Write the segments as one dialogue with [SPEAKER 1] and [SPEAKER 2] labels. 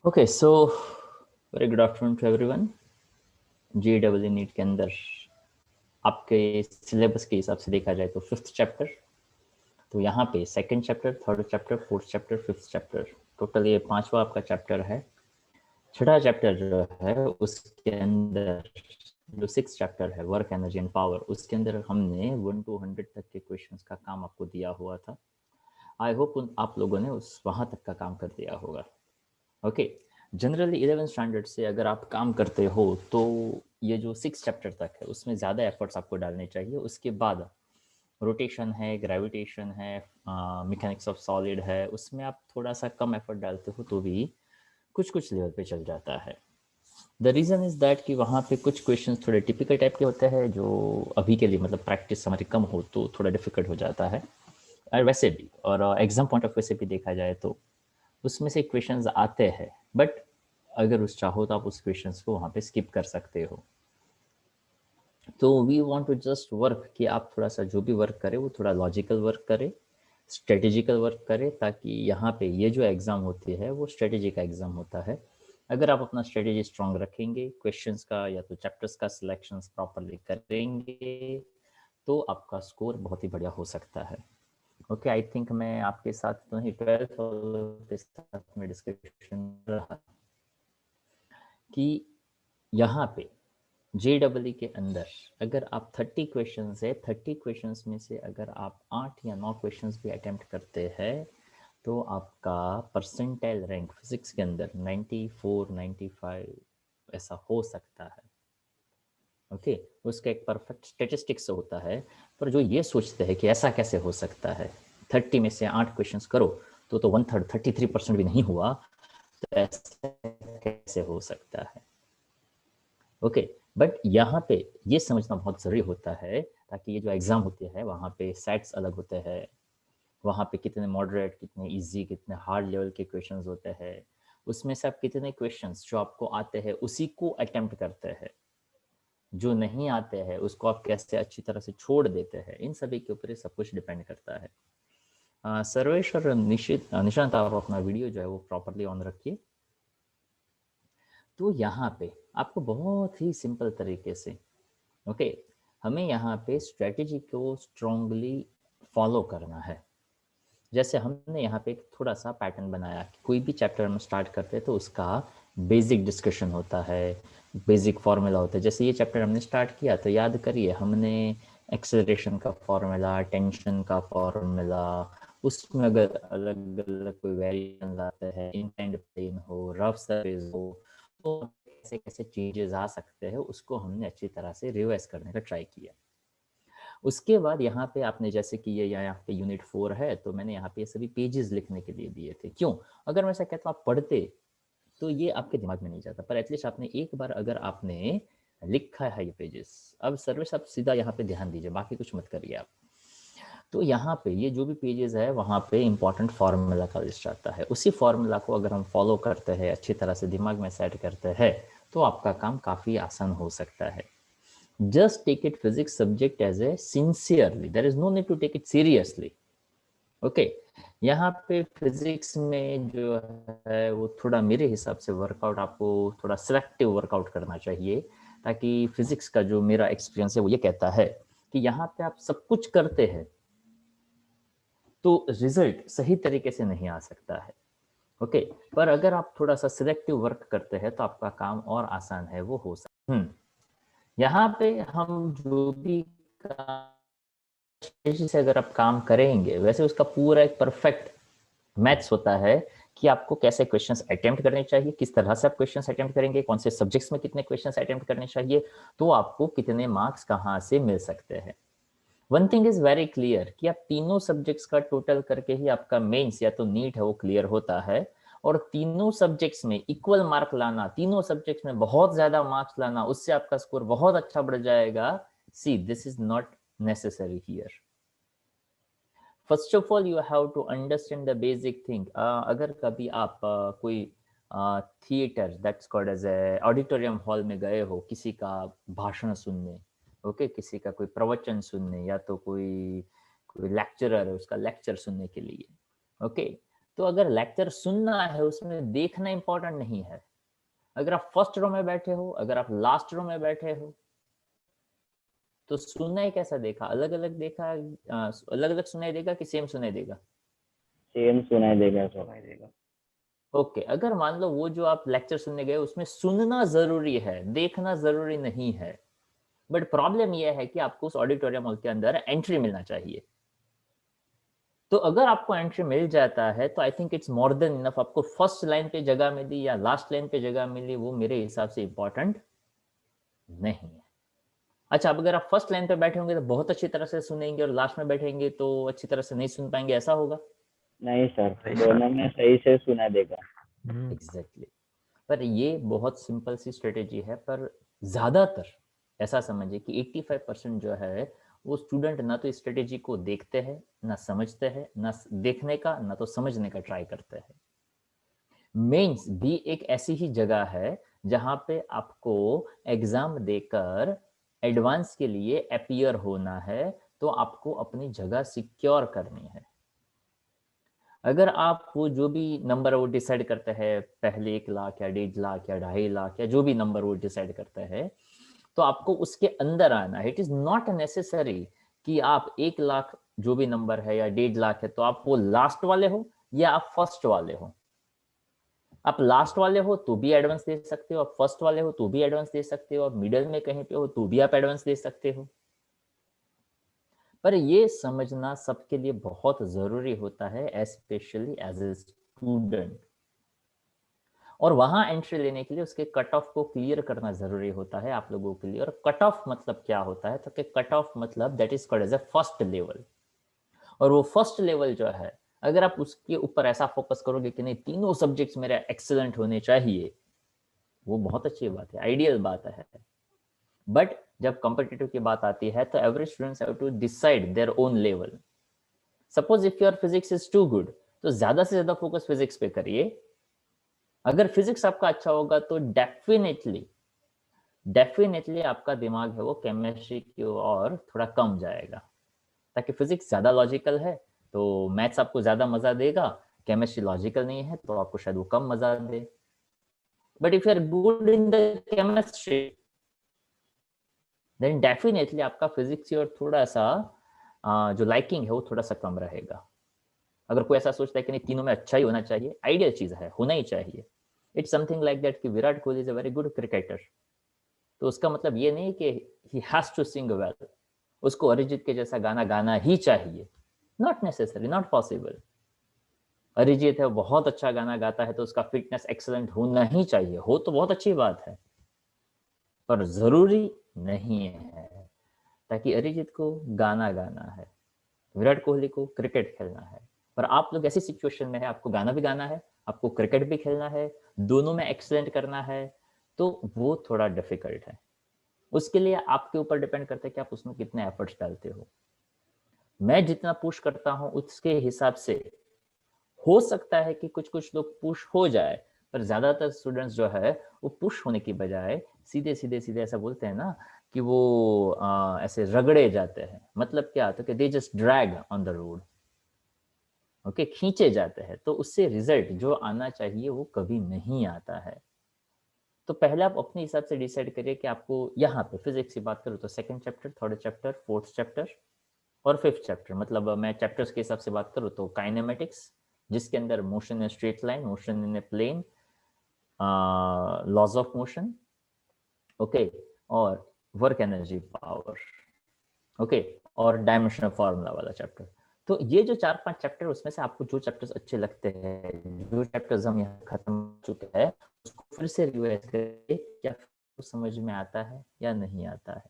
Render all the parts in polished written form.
[SPEAKER 1] Okay so very good afternoon to everyone. JEE NEET के अंदर आपके सिलेबस के हिसाब से देखा जाए तो 5th चैप्टर, तो यहाँ पे 2nd chapter, 3rd chapter, 4th chapter, 5th chapter, total ये 5वां आपका चैप्टर है। 6ठा चैप्टर जो है उसके अंदर जो 6th चैप्टर है वर्क एनर्जी एंड पावर, उसके अंदर हमने 1 to 100 तक के क्वेश्चंस का काम आपको दिया हुआ था। आई होप आप लोगों ने उस वहाँ तक का काम कर दिया होगा। ओके, जनरली 11 स्टैंडर्ड से अगर आप काम करते हो तो ये जो 6 चैप्टर तक है उसमें ज़्यादा एफर्ट्स आपको डालने चाहिए। उसके बाद रोटेशन है, ग्रेविटेशन है, मैकेनिक्स ऑफ सॉलिड है, उसमें आप थोड़ा सा कम एफर्ट डालते हो तो भी कुछ कुछ लेवल पे चल जाता है। द रीज़न इज़ दैट कि वहाँ पे कुछ क्वेश्चन थोड़े टिपिकल टाइप के होते हैं जो अभी के लिए मतलब प्रैक्टिस हमारी कम हो तो थोड़ा डिफिकल्ट हो जाता है। और वैसे भी और एग्जाम पॉइंट ऑफ व्यू से भी देखा जाए तो उसमें से क्वेश्चंस आते हैं, बट अगर उस चाहो तो आप उस क्वेश्चंस को वहाँ पे स्किप कर सकते हो। तो we want to just work कि आप थोड़ा सा जो भी वर्क करें वो थोड़ा लॉजिकल वर्क करें, स्ट्रेटेजिकल वर्क करें, ताकि यहाँ पे ये जो एग्ज़ाम होती है वो स्ट्रेटेजी का एग्ज़ाम होता है। अगर आप अपना स्ट्रेटेजी स्ट्रॉन्ग रखेंगे, क्वेश्चंस का या तो चैप्टर्स का सिलेक्शंस प्रॉपरली करेंगे तो आपका स्कोर बहुत ही बढ़िया हो सकता है। ओके, आई थिंक मैं आपके साथ तो नहीं 12th के साथ में डिस्कशन रहा कि यहाँ पे JEE के अंदर अगर आप 30 क्वेश्चंस है, 30 क्वेश्चंस में से अगर आप 8 या 9 क्वेश्चंस भी अटेम्प्ट करते हैं तो आपका परसेंटाइल रैंक फिजिक्स के अंदर 94, 95 ऐसा हो सकता है। ओके, उसका एक परफेक्ट स्टेटिस्टिक्स होता है, पर जो ये सोचते हैं कि ऐसा कैसे हो सकता है, 30 में से 8 क्वेश्चंस करो तो 1/3 33% भी नहीं हुआ, तो ऐसे कैसे हो सकता है। ओके, बट यहाँ पे ये समझना बहुत ज़रूरी होता है ताकि ये जो एग्ज़ाम होते हैं वहाँ पे सेट्स अलग होते हैं, वहाँ पे कितने मॉडरेट, कितने इजी, कितने हार्ड लेवल के क्वेश्चंस होते हैं, उसमें से आप कितने क्वेश्चंस जो आपको आते हैं उसी को अटेम्प्ट करते हैं, जो नहीं आते हैं उसको आप कैसे अच्छी तरह से छोड़ देते हैं, इन सभी के ऊपर सब कुछ डिपेंड करता है। सर्वेश और निशांत, आप अपना वीडियो जो है वो प्रॉपरली ऑन रखिए। तो यहाँ पे आपको बहुत ही सिंपल तरीके से ओके हमें यहाँ पे स्ट्रेटेजी को स्ट्रांगली फॉलो करना है। जैसे हमने यहाँ पे एक थोड़ा सा पैटर्न बनाया कि कोई भी चैप्टर हम स्टार्ट करते हैं तो उसका बेसिक डिस्कशन होता है, बेसिक फार्मूला होता है। जैसे ये चैप्टर हमने स्टार्ट किया तो याद करिए हमने एक्सेलरेशन का फार्मूला, टेंशन का फार्मूला, उसमें अगर अलग अलग कोई वेरिएशन आते हैं, इंक्लाइंड प्लेन हो, रफ सरफेस हो, तो कैसे कैसे चेंजेस आ सकते हैं उसको हमने अच्छी तरह से रिवाइज करने का ट्राई किया। उसके बाद यहाँ पे आपने जैसे कि ये यहाँ पे यूनिट 4 है तो मैंने यहाँ पे ये सभी पेजेस लिखने के लिए दिए थे। क्यों? अगर मैं ऐसा कहता हूँ आप पढ़ते तो ये आपके दिमाग में नहीं जाता, पर एटलीस्ट आपने एक बार अगर आपने लिखा है ये पेजेस, अब सर्विस आप सीधा यहाँ पे ध्यान दीजिए, बाकी कुछ मत करिए आप। तो यहाँ पे ये जो भी पेजेस है वहाँ पे इंपॉर्टेंट फार्मूला का लिस्ट आता है। उसी फार्मूला को अगर हम फॉलो करते हैं, अच्छी तरह से दिमाग में सेट करते हैं तो आपका काम काफ़ी आसान हो सकता है। Just take it physics subject as a sincerely. There is no need to take it seriously. Okay. यहाँ पे फिजिक्स में जो है वो थोड़ा मेरे हिसाब से वर्कआउट आपको थोड़ा सिलेक्टिव वर्कआउट करना चाहिए, ताकि फिजिक्स का जो मेरा एक्सपीरियंस है वो ये कहता है कि यहाँ पे आप सब कुछ करते हैं तो रिजल्ट सही तरीके से नहीं आ सकता है। ओके, पर अगर आप थोड़ा सा सिलेक्टिव वर्क करते हैं तो आपका काम और आसान है वो हो सकता है। यहाँ पे हम जो भी से अगर आप काम करेंगे वैसे उसका पूरा एक परफेक्ट मैथ्स होता है कि आपको कैसे क्वेश्चंस अटेम्प्ट करने चाहिए, किस तरह से आप क्वेश्चंस अटेम्प्ट करेंगे, कौन से सब्जेक्ट्स में कितने क्वेश्चंस अटेम्प्ट करने चाहिए, तो आपको कितने मार्क्स कहाँ से मिल सकते हैं। One thing is very clear कि आप तीनों सब्जेक्ट्स का टोटल करके ही आपका मेंस या तो नीट है वो क्लियर होता है, और तीनों सब्जेक्ट्स में इक्वल मार्क लाना, तीनों सब्जेक्ट्स में बहुत ज्यादा मार्क्स लाना, उससे आपका स्कोर बहुत अच्छा बढ़ जाएगा। See this is not necessary here. First of all you have to understand the basic thing. अगर कभी आप कोई theatre that's called as a auditorium hall में गए हो किसी का भाषण सुनने, ओके किसी का कोई प्रवचन सुनने, या तो कोई कोई लेक्चरर है उसका लेक्चर सुनने के लिए, ओके तो अगर लेक्चर सुनना है उसमें देखना इंपॉर्टेंट नहीं है। अगर आप फर्स्ट रो में बैठे हो, अगर आप लास्ट रो में बैठे हो, तो सुनाई कैसा देखा? अलग अलग देखा, अलग अलग सुनाई देगा कि सेम सुनाई देगा?
[SPEAKER 2] सेम सुनाई देगा सर।
[SPEAKER 1] ओके, अगर मान लो वो जो आप लेक्चर सुनने गए उसमें सुनना जरूरी है, देखना जरूरी नहीं है, बट प्रॉब्लम यह है कि आपको उस ऑडिटोरियम हॉल के अंदर एंट्री मिलना चाहिए। तो अगर आपको एंट्री मिल जाता है तो I think it's more than enough. आपको फर्स्ट लाइन पे जगह मिली या लास्ट लाइन पे जगह मिली, वो मेरे हिसाब से इंपॉर्टेंट नहीं है। अच्छा, अब अगर आप फर्स्ट लाइन पे बैठे होंगे तो बहुत अच्छी तरह से सुनेंगे और लास्ट में बैठेंगे तो अच्छी तरह से नहीं सुन पाएंगे, ऐसा होगा?
[SPEAKER 2] नहीं सर, दोनों में सही से सुना देगा।
[SPEAKER 1] एग्जैक्टली। पर ये बहुत सिंपल सी स्ट्रेटेजी है, पर ज़्यादातर ऐसा समझिए कि 85% जो है वो स्टूडेंट ना तो इस स्ट्रेटेजी को देखते हैं, ना समझते हैं, ना देखने का ना तो समझने का ट्राई करते हैं। मेंस भी एक ऐसी ही जगह है जहाँ पे आपको एग्जाम देकर एडवांस के लिए अपीयर होना है, तो आपको अपनी जगह सिक्योर करनी है। अगर आप वो जो भी नंबर वो डिसाइड करते हैं, पहले 1 लाख या 1.5 लाख या 2.5 लाख या जो भी नंबर वो डिसाइड करते हैं, तो आपको उसके अंदर आना है। इट इज नॉट नेसेसरी कि आप 1 लाख जो भी नंबर है या 1.5 लाख है तो आप वो लास्ट वाले हो या आप फर्स्ट वाले हो। आप लास्ट वाले हो तो भी एडवांस दे सकते हो, आप फर्स्ट वाले हो तो भी एडवांस दे सकते हो, आप मिडल में कहीं पे हो तो भी आप एडवांस दे सकते हो। पर ये समझना सबके लिए बहुत जरूरी होता है, एस्पेशली एज ए स्टूडेंट। और वहां एंट्री लेने के लिए उसके कट ऑफ को क्लियर करना जरूरी होता है आप लोगों के लिए। और कट ऑफ मतलब क्या होता है? तो कि कट ऑफ मतलब that is called as a first level. और वो फर्स्ट लेवल जो है, अगर आप उसके ऊपर ऐसा फोकस करोगे कि नहीं तीनों सब्जेक्ट्स मेरे एक्सीलेंट होने चाहिए, वो बहुत अच्छी बात है, आइडियल बात है। बट जब कॉम्पिटिटिव की बात आती है तो every students have to decide their own level. Suppose if your physics is too good, तो ज्यादा से ज्यादा फोकस फिजिक्स पे करिए। अगर फिजिक्स आपका अच्छा होगा तो डेफिनेटली आपका दिमाग है वो केमिस्ट्री की ओर थोड़ा कम जाएगा, ताकि फिजिक्स ज्यादा लॉजिकल है तो मैथ्स आपको ज्यादा मजा देगा, केमिस्ट्री लॉजिकल नहीं है तो आपको शायद वो कम मजा दे। But if you are good in the chemistry then definitely आपका फिजिक्स की ओर थोड़ा सा जो लाइकिंग है वो थोड़ा सा कम रहेगा। अगर कोई ऐसा सोचता है कि नहीं तीनों में अच्छा ही होना चाहिए, आइडियल चीज है, होना ही चाहिए। इट्स समथिंग लाइक दैट कि Virat Kohli is a very good cricketer, तो उसका मतलब ये नहीं कि he has to sing well, उसको अरिजीत के जैसा गाना गाना ही चाहिए। Not necessary, not possible. Arijit है बहुत अच्छा गाना गाता है तो उसका फिटनेस एक्सेलेंट होना ही चाहिए, हो तो बहुत अच्छी बात है, पर जरूरी नहीं है। ताकि अरिजीत को गाना गाना है, विराट कोहली को क्रिकेट खेलना है, पर आप लोग ऐसी सिचुएशन में है आपको गाना भी गाना है, आपको क्रिकेट भी खेलना है, दोनों में एक्सेलेंट करना है, तो वो थोड़ा डिफिकल्ट है। उसके लिए आपके ऊपर डिपेंड करता है कि आप उसमें कितने एफर्ट्स डालते हो। मैं जितना पुश करता हूं उसके हिसाब से हो सकता है कि कुछ कुछ लोग पुश हो जाए, पर ज्यादातर स्टूडेंट्स जो है वो पुश होने की बजाय सीधे सीधे सीधे ऐसा बोलते हैं ना कि वो ऐसे रगड़े जाते हैं। मतलब क्या? तो कि they just drag on the road. Okay, खींचे जाते हैं, तो उससे रिजल्ट जो आना चाहिए वो कभी नहीं आता है। तो पहले आप अपने हिसाब से डिसाइड करिए कि आपको यहाँ पे फिजिक्स की बात करूँ तो second chapter, third chapter, fourth chapter और फिफ्थ चैप्टर। मतलब मैं चैप्टर्स के हिसाब से बात करूँ तो काइनेमेटिक्स, जिसके अंदर motion in straight line, motion in a plane, laws of motion, okay, और वर्क एनर्जी पावर, ओके, और डायमेंशनल फार्मूला वाला चैप्टर। तो ये जो 4-5 चैप्टर, उसमें से आपको जो चैप्टर्स अच्छे लगते हैं, जो चैप्टर्स हम यहाँ खत्म हो चुके हैं, उसको फिर से रिवाइज करिए, क्या समझ में आता है या नहीं आता है।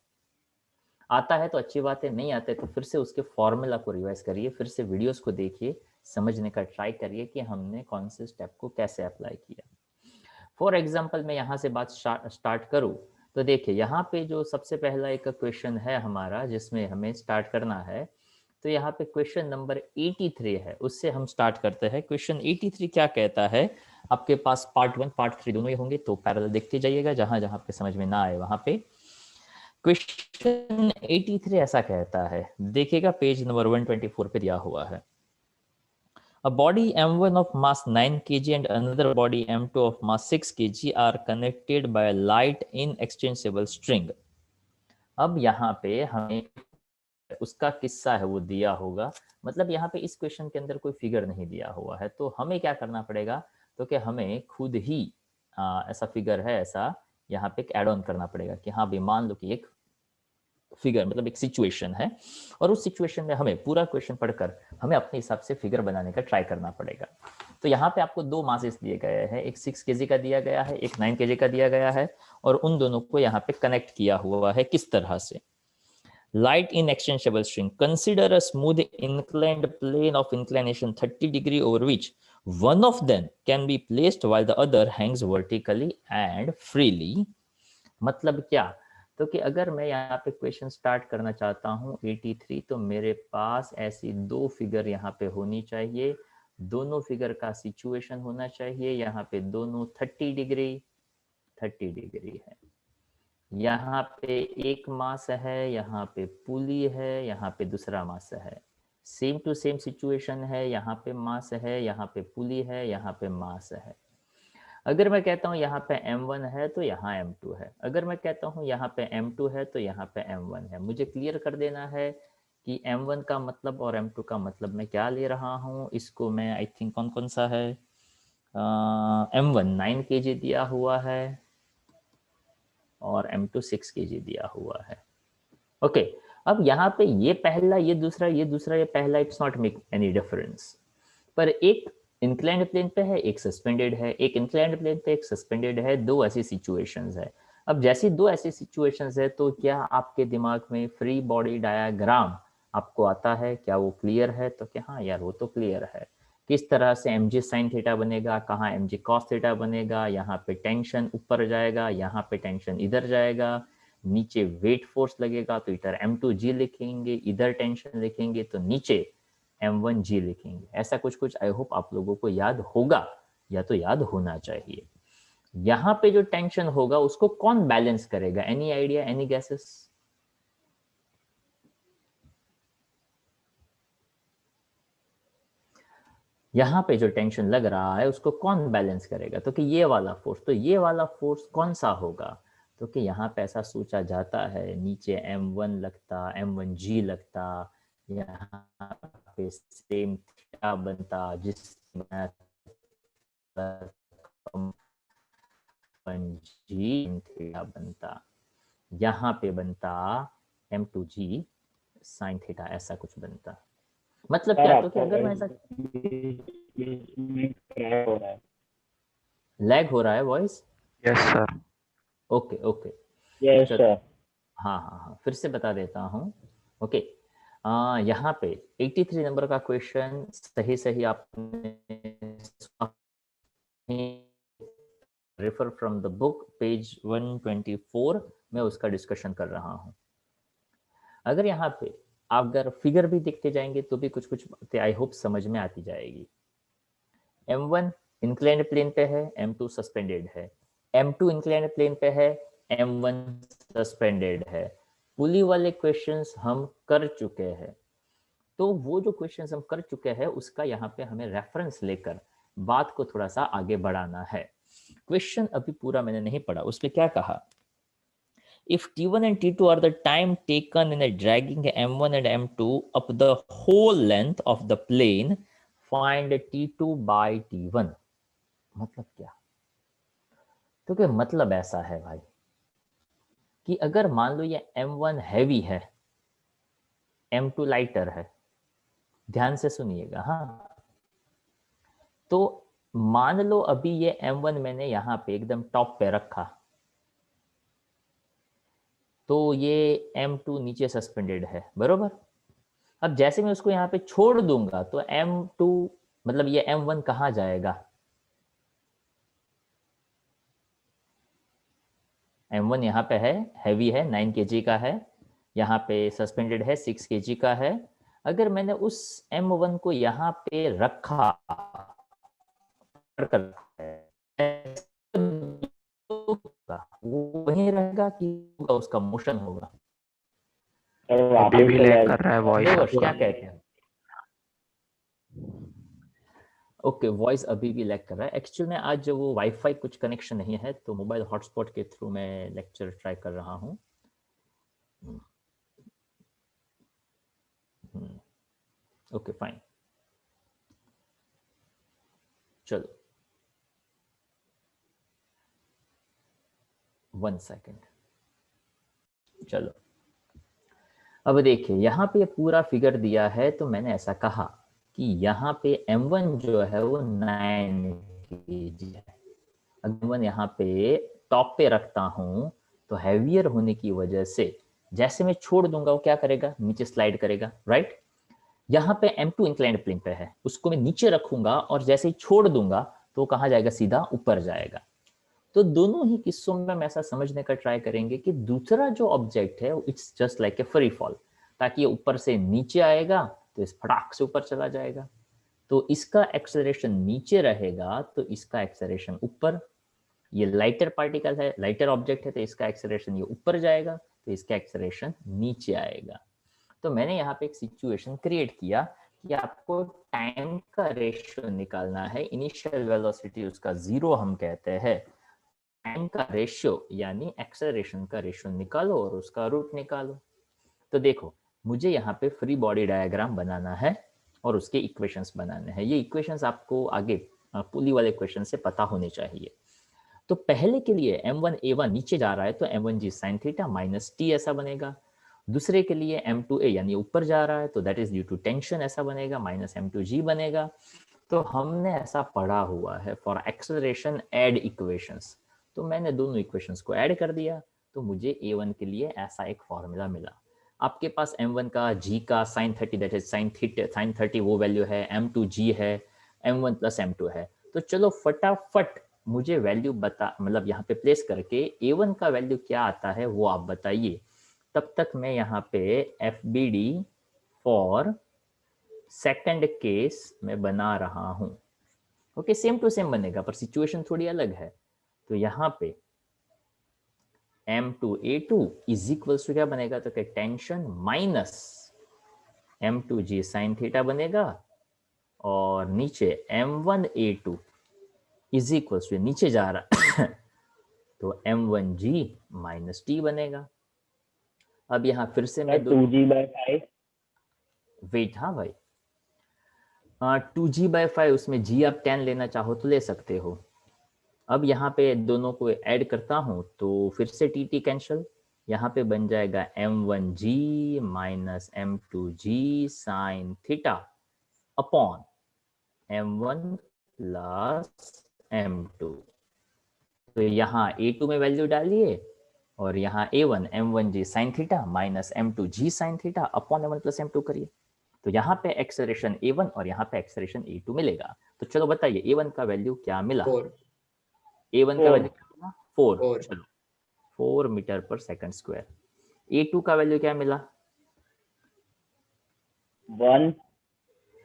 [SPEAKER 1] आता है तो अच्छी बात है, नहीं आता है तो फिर से उसके फॉर्मूला को रिवाइज करिए, फिर से वीडियोस को देखिए, समझने का ट्राई करिए कि हमने कौन से स्टेप को कैसे अप्लाई किया। फॉर एग्जाम्पल मैं यहाँ से बात स्टार्ट करूँ तो देखिए यहाँ पे जो सबसे पहला एक क्वेश्चन है हमारा जिसमें हमें स्टार्ट करना है, तो यहाँ पे क्वेश्चन नंबर 83 है, उससे हम स्टार्ट करते हैं। क्वेश्चन 83 क्या कहता है? आपके पास पार्ट 1 पार्ट 3 दोनों ही होंगे, तो पैरेलल देखते जाइएगा, जहां जहां पे समझ में ना आए वहां पे। क्वेश्चन 83 ऐसा कहता है, देखिएगा पेज नंबर 124 पे दिया हुआ है। A body M1 of mass 9 kg and another body M2 of mass 6 kg are connected by a light inexchangeable string. अब यहाँ पे हमें उसका किस्सा है वो दिया होगा, मतलब यहाँ पे इस क्वेश्चन के अंदर कोई फिगर नहीं दिया हुआ है, तो हमें क्या करना पड़ेगा, तो कि हमें खुद ही ऐसा फिगर है, ऐसा यहाँ पे एड ऑन करना पड़ेगा कि हाँ भाई मान लो कि एक फिगर मतलब एक सिचुएशन है, और उस सिचुएशन में हमें पूरा क्वेश्चन पढ़कर हमें अपने हिसाब से फिगर बनाने का ट्राई करना पड़ेगा। तो यहाँ पे आपको दो मासेस दिए गए हैं, एक 6 kg का दिया गया है, एक 9 kg का दिया गया है, और उन दोनों को यहाँ पे कनेक्ट किया हुआ है किस तरह से। Light inexchangeable string. Consider a smooth inclined plane of inclination 30 degree over which one of them can be placed while the other hangs vertically and freely. मतलब क्या, तो कि अगर मैं यहाँ पे क्वेश्चन स्टार्ट करना चाहता हूँ 83, तो मेरे पास ऐसी दो फिगर यहाँ पे होनी चाहिए, दोनों फिगर का सिचुएशन होना चाहिए, यहाँ पे दोनों 30 डिग्री है, यहाँ पे एक मास है, यहाँ पे पुली है, यहाँ पे दूसरा मास है, सेम टू सेम सिचुएशन है, यहाँ पे मास है, यहाँ पे पुली है, यहाँ पे मास है। अगर मैं कहता हूँ यहाँ पे M1 है तो यहाँ M2 है, अगर मैं कहता हूँ यहाँ पे M2 है तो यहाँ पे M1 है, मुझे क्लियर कर देना है कि M1 का मतलब और M2 का मतलब मैं क्या ले रहा हूँ। इसको मैं आई थिंक कौन कौन सा है, M1 9 kg दिया हुआ है और M2 6 kg दिया हुआ है। ओके, अब यहाँ पे ये पहला, ये दूसरा, ये दूसरा, ये पहला, it's not make any difference, पर एक इंक्लाइंड प्लेन पे है, एक सस्पेंडेड है, एक इंक्लाइंड प्लेन पे एक सस्पेंडेड है, दो ऐसी सिचुएशंस है। अब जैसी दो ऐसी सिचुएशंस है, तो क्या आपके दिमाग में फ्री बॉडी डायग्राम आपको आता है, क्या वो क्लियर है? तो क्या हाँ यार वो तो क्लियर है। किस तरह से mg sin थीटा बनेगा, कहाँ mg cos थीटा बनेगा, यहाँ पे टेंशन ऊपर जाएगा, यहाँ पे टेंशन इधर जाएगा, नीचे वेट फोर्स लगेगा तो इधर m2g लिखेंगे, इधर टेंशन लिखेंगे तो नीचे m1g लिखेंगे। ऐसा कुछ कुछ आई होप आप लोगों को याद होगा, या तो याद होना चाहिए। यहाँ पे जो टेंशन होगा उसको कौन बैलेंस करेगा? Any idea, any gases? यहाँ पे जो टेंशन लग रहा है उसको कौन बैलेंस करेगा? तो कि ये वाला फोर्स, तो ये वाला फोर्स कौन सा होगा? तो कि यहाँ पे ऐसा सोचा जाता है, नीचे m1 लगता, m1g लगता, यहाँ पे सेम थीटा बनता, जिसमें g थीटा बनता, यहाँ पे बनता m2g sin थीटा, ऐसा कुछ बनता। मतलब क्या, तो कि अगर मैं ऐसा लैग हो रहा है voice?
[SPEAKER 3] Yes sir.
[SPEAKER 1] Okay okay,
[SPEAKER 2] yes sir.
[SPEAKER 1] हाँ हाँ हाँ, फिर से बता देता हूँ। ओके, यहाँ पे 83 नंबर का क्वेश्चन सही सही आपने refer from the book page 124 में उसका डिस्कशन कर रहा हूँ। अगर यहाँ पे आप अगर फिगर भी देखते जाएंगे तो भी कुछ कुछ बातें आई होप समझ में आती जाएगी। M1 इंक्लाइंड प्लेन पे है, M2 सस्पेंडेड है, M2 इंक्लाइंड प्लेन पे है, M1 सस्पेंडेड है। पुली वाले क्वेश्चंस हम कर चुके हैं, तो वो जो क्वेश्चंस हम कर चुके हैं उसका यहाँ पे हमें रेफरेंस लेकर बात को थोड़ा सा आगे बढ़ाना है। क्वेश्चन अभी पूरा मैंने नहीं पढ़ा, उसमें क्या कहा, if T1 and T2 are the time taken in a dragging M1 and M2 up the whole length of the plane, find T2 by T1। मतलब क्या, तो क्या मतलब ऐसा है भाई कि अगर मान लो ये M1 हैवी है, M2 लाइटर है, ध्यान से सुनिएगा हाँ, तो मान लो अभी ये M1 मैंने यहाँ पे एकदम टॉप पे रखा, तो ये M2 नीचे सस्पेंडेड है, बरोबर। अब जैसे मैं उसको यहाँ पे छोड़ दूंगा तो M2 मतलब ये M1 कहाँ जाएगा? M1 यहाँ पे है, हैवी है, 9 kg का है, यहाँ पे सस्पेंडेड है, 6 kg का है। अगर मैंने उस M1 को यहाँ पे रखा, वो वहीं रहेगा कि उसका मोशन होगा?
[SPEAKER 3] अभी भी लैग कर रहा है वॉइस
[SPEAKER 1] देवर्ष
[SPEAKER 3] आपका।
[SPEAKER 1] क्या कहते हैं? ओके, वॉइस अभी भी लैग कर रहा है। एक्चुअल में आज जो वो वाईफाई कुछ कनेक्शन नहीं है, तो मोबाइल हॉटस्पॉट के थ्रू मैं लेक्चर ट्राई कर रहा हूँ। ओके फाइन, चलो 1 सेकेंड। चलो अब देखिए, यहाँ पे पूरा फिगर दिया है, तो मैंने ऐसा कहा कि यहाँ पे m1 जो है वो 9 kg है। अगर मैं यहाँ पे टॉप पे रखता हूँ तो हैवियर होने की वजह से जैसे मैं छोड़ दूंगा वो क्या करेगा, नीचे स्लाइड करेगा, राइट। यहाँ पे m2 इंक्लाइंड प्लेन पे है, उसको मैं नीचे रखूंगा और जैसे ही छोड़ दूंगा तो कहाँ जाएगा, सीधा ऊपर जाएगा। तो दोनों ही किस्सों में हम ऐसा समझने का ट्राई करेंगे कि दूसरा जो ऑब्जेक्ट है it's just like a free fall, ताकि ये ऊपर से नीचे आएगा तो इस फटाक से ऊपर चला जाएगा। तो इसका एक्सेलरेशन नीचे रहेगा तो इसका एक्सेलरेशन ऊपर। ये लाइटर पार्टिकल है, लाइटर ऑब्जेक्ट है, तो इसका एक्सेलरेशन ये ऊपर जाएगा तो इसका एक्सेलरेशन नीचे आएगा। तो मैंने यहाँ पे एक सिचुएशन क्रिएट किया कि आपको टाइम का रेशियो निकालना है। इनिशियल वेलोसिटी उसका 0 हम कहते हैं, टाइम का रेशियो यानी एक्सेलरेशन का रेशियो निकालो और उसका रूट निकालो। तो देखो, मुझे यहाँ पे फ्री बॉडी डायग्राम बनाना है और उसके इक्वेशंस बनाने हैं। ये इक्वेशंस आपको आगे पुली वाले क्वेश्चन से पता होने चाहिए। तो पहले के लिए m1a1 नीचे जा रहा है तो m1g sin theta minus T ऐसा बनेगा। दूसरे के लिए m2a यानी ऊपर जा रहा है तो that is due to tension ऐसा बनेगा, माइनस m2g बनेगा। तो हमने ऐसा पढ़ा हुआ है फॉर एक्सेलरेशन ऐड इक्वेशंस, तो मैंने दोनों इक्वेशंस को ऐड कर दिया तो मुझे a1 के लिए ऐसा एक फॉर्मूला मिला। आपके पास m1 का g का sin 30 that is sin theta sin 30 वो वैल्यू है, m2g है, m1 प्लस m2 है। तो चलो फटाफट मुझे वैल्यू बता, मतलब यहाँ पे प्लेस करके a1 का वैल्यू क्या आता है वो आप बताइए। तब तक मैं यहाँ पे FBD फॉर सेकंड केस में बना रहा हूँ। ओके, सेम टू सेम बनेगा पर सिचुएशन थोड़ी अलग है। तो यहाँ पे m2a2 इज इक्वल्स टू क्या बनेगा, तो क्या tension minus m2g sine theta बनेगा, और नीचे m1a2 इज इक्वल्स टू नीचे जा रहा तो m1g माइनस टी बनेगा। अब यहाँ फिर से मैं
[SPEAKER 2] 2g/5
[SPEAKER 1] वेट, हाँ भाई 2g/5, उसमें g आप 10 लेना चाहो तो ले सकते हो। अब यहाँ पे दोनों को ऐड करता हूँ तो फिर से टी टी कैंसिल, यहाँ पे बन जाएगा m1g minus m2g sine theta upon m1 plus m2। तो यहाँ a2 में वैल्यू डालिए और यहाँ a1 m1g sine theta minus m2g sine theta upon m1 plus m2 करिए। तो यहाँ पे एक्सेलरेशन a1 और यहाँ पे एक्सेलरेशन a2 मिलेगा। तो चलो बताइए a1 का वैल्यू क्या मिला,
[SPEAKER 3] 4
[SPEAKER 1] a1 का वैल्यू क्या मिला 4,
[SPEAKER 3] 4
[SPEAKER 1] चलो 4 metre per second square. a2 का वैल्यू क्या मिला,
[SPEAKER 2] 1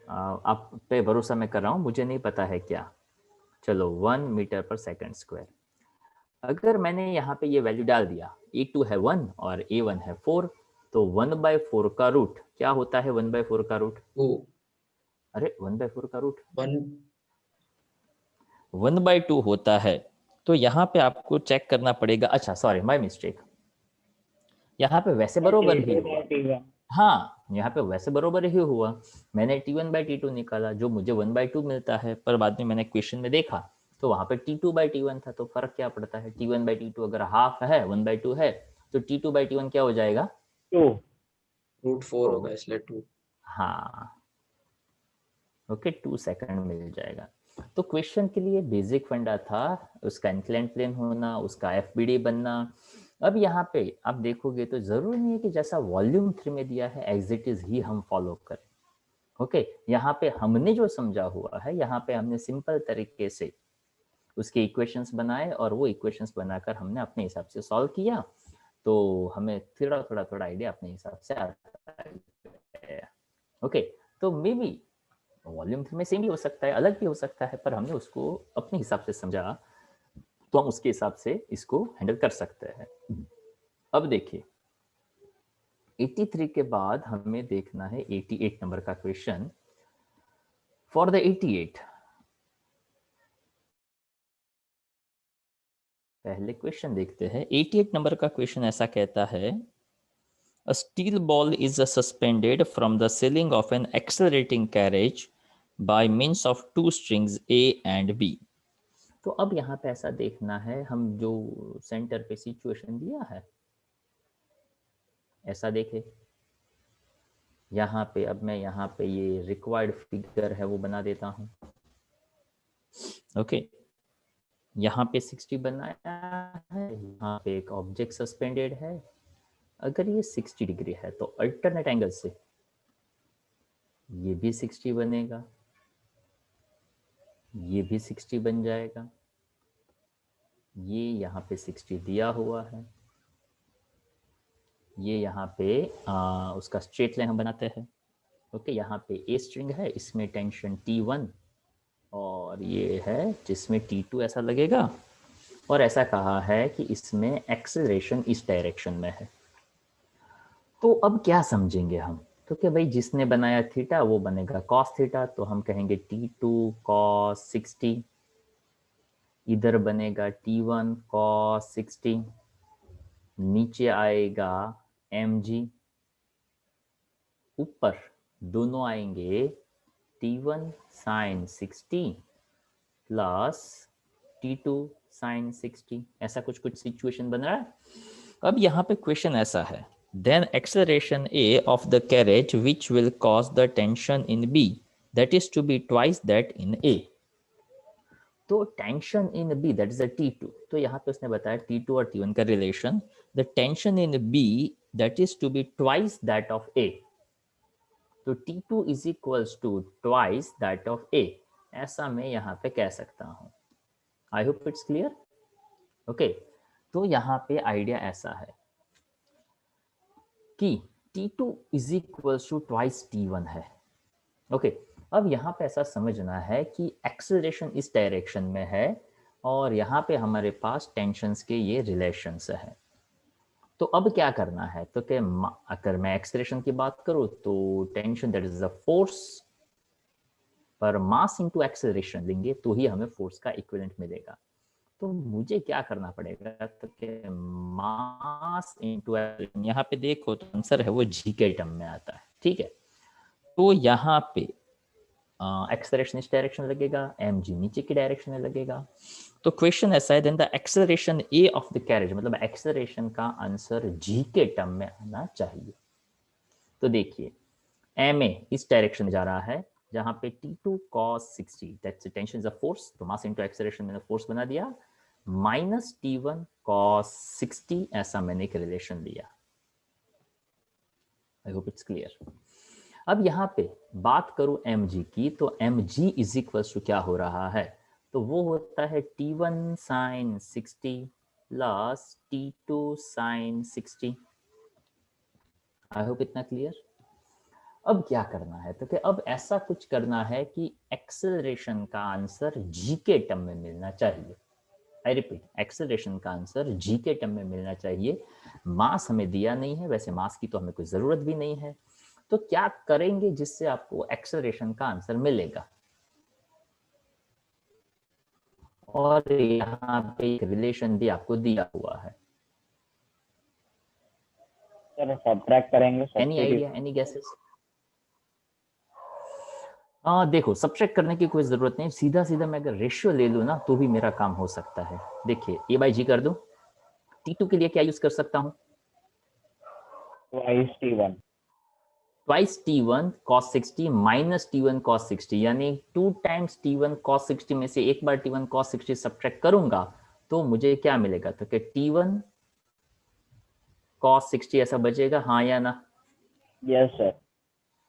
[SPEAKER 1] आप पे भरोसा मैं कर रहा हूँ, मुझे नहीं पता है क्या। चलो 1 मीटर पर सेकंड स्क्वायर। अगर मैंने यहाँ पे ये वैल्यू डाल दिया, a2 है 1 और a1 है 4, तो 1/4 का रूट क्या होता है, 1/4 का रूट,
[SPEAKER 3] 2
[SPEAKER 1] अरे 1/4 का रूट
[SPEAKER 3] 1
[SPEAKER 1] 1/2 होता है। तो यहाँ पे आपको चेक करना पड़ेगा, अच्छा सॉरी माय मिस्टेक, यहाँ पे वैसे बरोबर ही हुआ।
[SPEAKER 2] T1
[SPEAKER 1] हाँ, यहाँ पे वैसे बरोबर ही हुआ। मैंने T1/T2 निकाला जो मुझे 1/2 मिलता है, पर बाद में मैंने क्वेश्चन में देखा तो वहां पे T2/T1 था। तो फर्क क्या पड़ता है, T1/T2 अगर हाफ है 1/2 है तो T2/T1 क्या हो जाएगा,
[SPEAKER 2] 2
[SPEAKER 3] रूट 4 होगा इसलिए 2
[SPEAKER 1] हाँ ओके 2 सेकंड मिल जाएगा। तो क्वेश्चन के लिए बेसिक फंडा था उसका इंक्लाइंड प्लेन होना, उसका एफबीडी बनना। अब यहाँ पे आप देखोगे तो जरूरी नहीं है कि जैसा वॉल्यूम 3 में दिया है एज इट इज ही हम फॉलो करें। ओके, यहाँ पे हमने जो समझा हुआ है, यहाँ पे हमने सिंपल तरीके से उसके इक्वेशंस बनाए और वो इक्वेशंस बनाकर हमने अपने हिसाब से सॉल्व किया, तो हमें थोड़ा थोड़ा थोड़ा आइडिया अपने हिसाब से आता है। ओके, तो मे बी वॉल्यूम 3 में सेम भी हो सकता है, अलग भी हो सकता है, पर हमने उसको अपने हिसाब से समझा तो हम उसके हिसाब से इसको हैंडल कर सकते हैं। अब देखिए 83 के बाद हमें देखना है 88 नंबर का क्वेश्चन। फॉर द 88 पहले क्वेश्चन देखते हैं। 88 नंबर का क्वेश्चन ऐसा कहता है, A steel ball is suspended from the ceiling of an accelerating carriage by means of two strings A and B. तो अब यहाँ पे ऐसा देखना है, हम जो सेंटर पे सिचुएशन दिया है ऐसा देखे। यहाँ पे अब मैं यहाँ पे ये रिक्वायर्ड फिगर है वो बना देता हूँ। ओके, यहाँ पे 60 बनाया है, यहाँ पे एक ऑब्जेक्ट सस्पेंडेड है। अगर ये 60 डिग्री है तो अल्टरनेट एंगल से ये भी 60 बनेगा, ये भी 60 बन जाएगा। ये यहाँ पे 60 दिया हुआ है, ये यहाँ पे उसका स्ट्रेट लाइन हम बनाते हैं। ओके, यहाँ पे ए स्ट्रिंग है, इसमें टेंशन T1 और ये है जिसमें T2 ऐसा लगेगा। और ऐसा कहा है कि इसमें एक्सेलरेशन इस डायरेक्शन में है। तो अब क्या समझेंगे हम, तो कि भाई जिसने बनाया थीटा वो बनेगा कॉस थीटा, तो हम कहेंगे T2 कॉस 60, इधर बनेगा T1 कॉस 60, नीचे आएगा mg, ऊपर दोनों आएंगे T1 sine 60 plus T2 sine 60। ऐसा कुछ सिचुएशन बन रहा है। अब यहाँ पे क्वेश्चन ऐसा है, then acceleration A of the carriage which will cause the tension in B that is to be twice that in A. तो tension in B that is a T2, तो यहाँ पे उसने बताया T2 और T1 का relation, the tension in B that is to be twice that of A, तो T2 is equals to twice that of A, ऐसा मैं यहाँ पे कह सकता हूँ। I hope it's clear. Okay, तो यहाँ पे आइडिया ऐसा है कि T2 is equals to twice T1 है। ओके, अब यहाँ पे ऐसा समझना है कि एक्सेलरेशन इस डायरेक्शन में है और यहाँ पे हमारे पास टेंशंस के ये रिलेशंस है। तो अब क्या करना है, तो कि अगर मैं एक्सेलरेशन की बात करूँ तो tension that is a force पर मास इनटू एक्सेलरेशन लेंगे तो ही हमें फोर्स का इक्विवेलेंट मिलेगा। तो मुझे क्या करना पड़ेगा, तो कि मास इनटू, यहाँ पे देखो तो आंसर है वो जी के टर्म में आता है। ठीक है, तो यहाँ पे एक्सेलरेशन इस डायरेक्शन लगेगा, mg नीचे की डायरेक्शन में लगेगा। तो क्वेश्चन ऐसा है, then the acceleration a of the carriage, मतलब एक्सेलरेशन का आंसर g के टर्म में आना चाहिए। तो देखिए ma इस डायरेक्शन में जा रहा है जहां पे T2 cos 60 that's tension is a force, तो मास इनटू एक्सेलरेशन मैंने फोर्स बना दिया, माइनस T1 cos 60 ऐसा मैंने एक रिलेशन लिया। I hope it's clear. अब यहाँ पे बात करूं mg की, तो mg इज इक्वल टू क्या हो रहा है, तो वो होता है T1 sine 60 plus T2 sine 60। I hope इतना क्लियर। अब क्या करना है, तो कि अब ऐसा कुछ करना है कि एक्सेलरेशन का आंसर g के टर्म में मिलना चाहिए। आई रिपीट, एक्सेलरेशन का आंसर g के टर्म में मिलना चाहिए। मास हमें दिया नहीं है, वैसे मास की तो हमें कोई जरूरत भी नहीं है। तो क्या करेंगे जिससे आपको एक्सेलरेशन का आंसर मिलेगा, और यहाँ पे एक रिलेशन भी आपको दिया हुआ है।
[SPEAKER 2] सर सब्ट्रैक्ट करेंगे,
[SPEAKER 1] एनी आइडिया, एनी गेसेस? देखो, सब्ट्रैक्ट करने की कोई जरूरत नहीं, सीधा सीधा मैं अगर रेशियो ले लूँ ना तो भी मेरा काम हो सकता है। देखिए a बाई जी कर दूं, T2 के लिए क्या यूज कर सकता हूँ,
[SPEAKER 2] twice T1,
[SPEAKER 1] twice T1 cos 60 minus T1 cos 60, यानी 2 टाइम्स T1 cos 60 में से एक बार T1 cos 60 सब्ट्रैक्ट करूंगा तो मुझे क्या मिलेगा, तो कि T1 cos 60 ऐसा बचेगा, हाँ या ना?
[SPEAKER 2] Yes sir.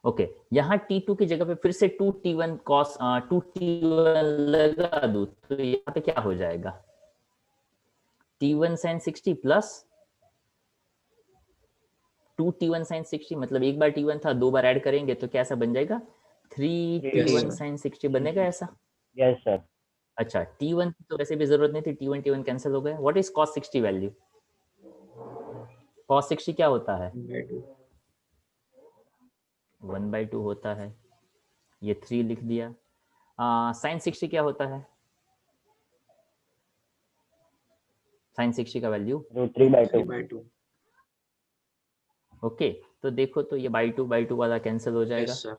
[SPEAKER 1] ओके, यहाँ T2 की जगह पे फिर से 2T1 cos 2T1 लगा दूं तो यहाँ पे क्या हो जाएगा, T1 sin 60 plus 2T1 sin 60, मतलब एक बार T1 था, दो बार ऐड करेंगे तो कैसा बन जाएगा, 3T1 sin 60 बनेगा ऐसा।
[SPEAKER 2] Yes sir.
[SPEAKER 1] अच्छा, T1 तो वैसे भी जरूरत नहीं थी, T1 T1 कैंसिल हो गया। What is cos 60 value, cos 60 क्या होता है, 1/2 होता है, ये 3 लिख दिया। sin 60 क्या होता है, sin 60 का वैल्यू
[SPEAKER 2] √3/2।
[SPEAKER 3] 3/2।
[SPEAKER 1] ओके, तो देखो तो ये बाई टू वाला कैंसिल हो जाएगा,
[SPEAKER 3] यस सर।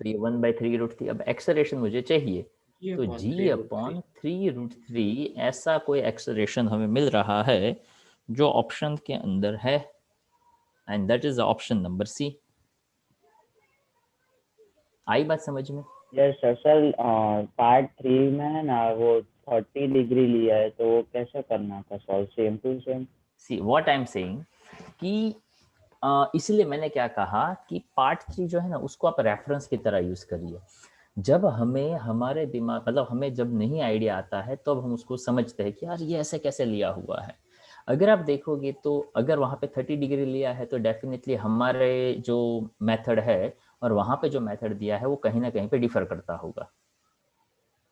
[SPEAKER 1] तो ये 1/3√3। अब एक्सेलरेशन मुझे चाहिए,
[SPEAKER 3] G
[SPEAKER 1] तो
[SPEAKER 3] upon
[SPEAKER 1] g
[SPEAKER 3] 3
[SPEAKER 1] अपॉन
[SPEAKER 3] √3।
[SPEAKER 1] 3√3 ऐसा कोई एक्सेलरेशन हमें मिल रहा है जो ऑप्शन के अंदर है, and that is option number C. आई बात समझ में?
[SPEAKER 2] Yes sir. सर पार्ट 3 में है ना वो 30 डिग्री लिया है, तो वो कैसे करना था solve? Same to same.
[SPEAKER 1] See what I am saying कि इसलिए मैंने क्या कहा कि पार्ट 3 जो है ना उसको आप रेफरेंस की तरह यूज करिए। जब हमें हमारे दिमाग मतलब हमें जब नहीं आइडिया आता है तो अब हम उसको समझते हैं कि यार ये ऐसे कैसे लिया हुआ है। अगर आप देखोगे तो अगर वहाँ पे 30 डिग्री लिया है तो डेफिनेटली हमारे जो मेथड है और वहाँ पे जो मेथड दिया है वो कहीं ना कहीं पे डिफर करता होगा।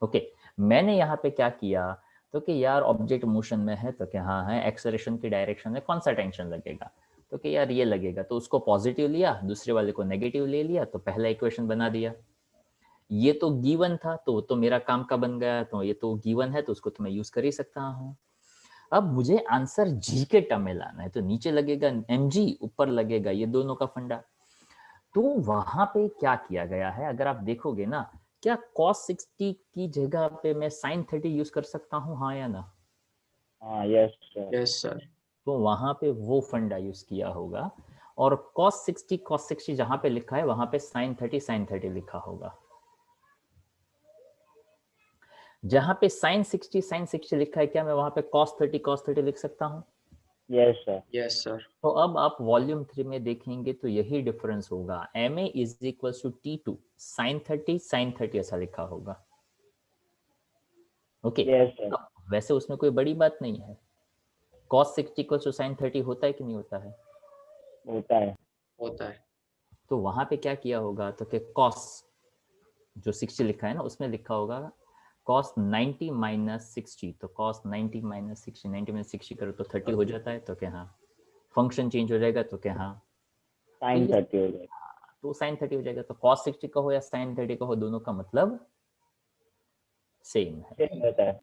[SPEAKER 1] ओके, मैंने यहाँ पे क्या किया तो कि यार ऑब्जेक्ट मोशन में है तो क्या हाँ है, एक्सेलरेशन की डायरेक्शन में कौन सा टेंशन लगेगा, तो कि यार ये लगेगा, तो उसको पॉजिटिव लिया, दूसरे वाले को नेगेटिव ले लिया, तो पहला इक्वेशन बना दिया। ये तो गिवन था तो मेरा काम का बन गया, तो ये तो गिवन है तो उसको तो मैं यूज कर ही सकता हूँ। अब मुझे आंसर जी के टर्म में लाना है, तो नीचे लगेगा mg, ऊपर लगेगा ये दोनों का फंडा। तो वहां पे क्या किया गया है अगर आप देखोगे ना, क्या cos 60 की जगह पे मैं sin 30 यूज कर सकता हूँ, हाँ या ना?
[SPEAKER 2] हाँ यस सर।
[SPEAKER 3] Yes sir.
[SPEAKER 1] तो वहां पे वो फंडा यूज किया होगा, और cos 60 जहां पे लिखा है वहां पे sin 30 लिखा होगा। जहां पे sin 60 लिखा है, क्या मैं वहां पे cos 30 लिख सकता हूं?
[SPEAKER 2] Yes sir.
[SPEAKER 3] Yes sir.
[SPEAKER 1] तो अब आप वॉल्यूम 3 में देखेंगे तो यही डिफरेंस होगा, ma is equal to T2 sin 30 ऐसा लिखा होगा। Okay,
[SPEAKER 2] yes sir.
[SPEAKER 1] वैसे उसमें कोई बड़ी बात नहीं है, cos 60 इक्वल टू sin 30 होता है कि नहीं होता है?
[SPEAKER 2] होता है।
[SPEAKER 3] होता है।
[SPEAKER 1] तो वहां पे क्या किया होगा तो कि cos जो 60 लिखा है ना उसमें लिखा होगा cos 90 माइनस 60, तो cos 90 माइनस 60, 90 माइनस 60 करो तो 30 हो जाता है, तो क्या हाँ फंक्शन चेंज हो जाएगा, तो क्या हाँ तो
[SPEAKER 2] sin
[SPEAKER 1] ये
[SPEAKER 2] 30 हो जाएगा।
[SPEAKER 1] तो sin 30 हो जाएगा। तो cos 60 का हो या sin 30 का हो, दोनों का मतलब सेम है।
[SPEAKER 2] सेम होता है।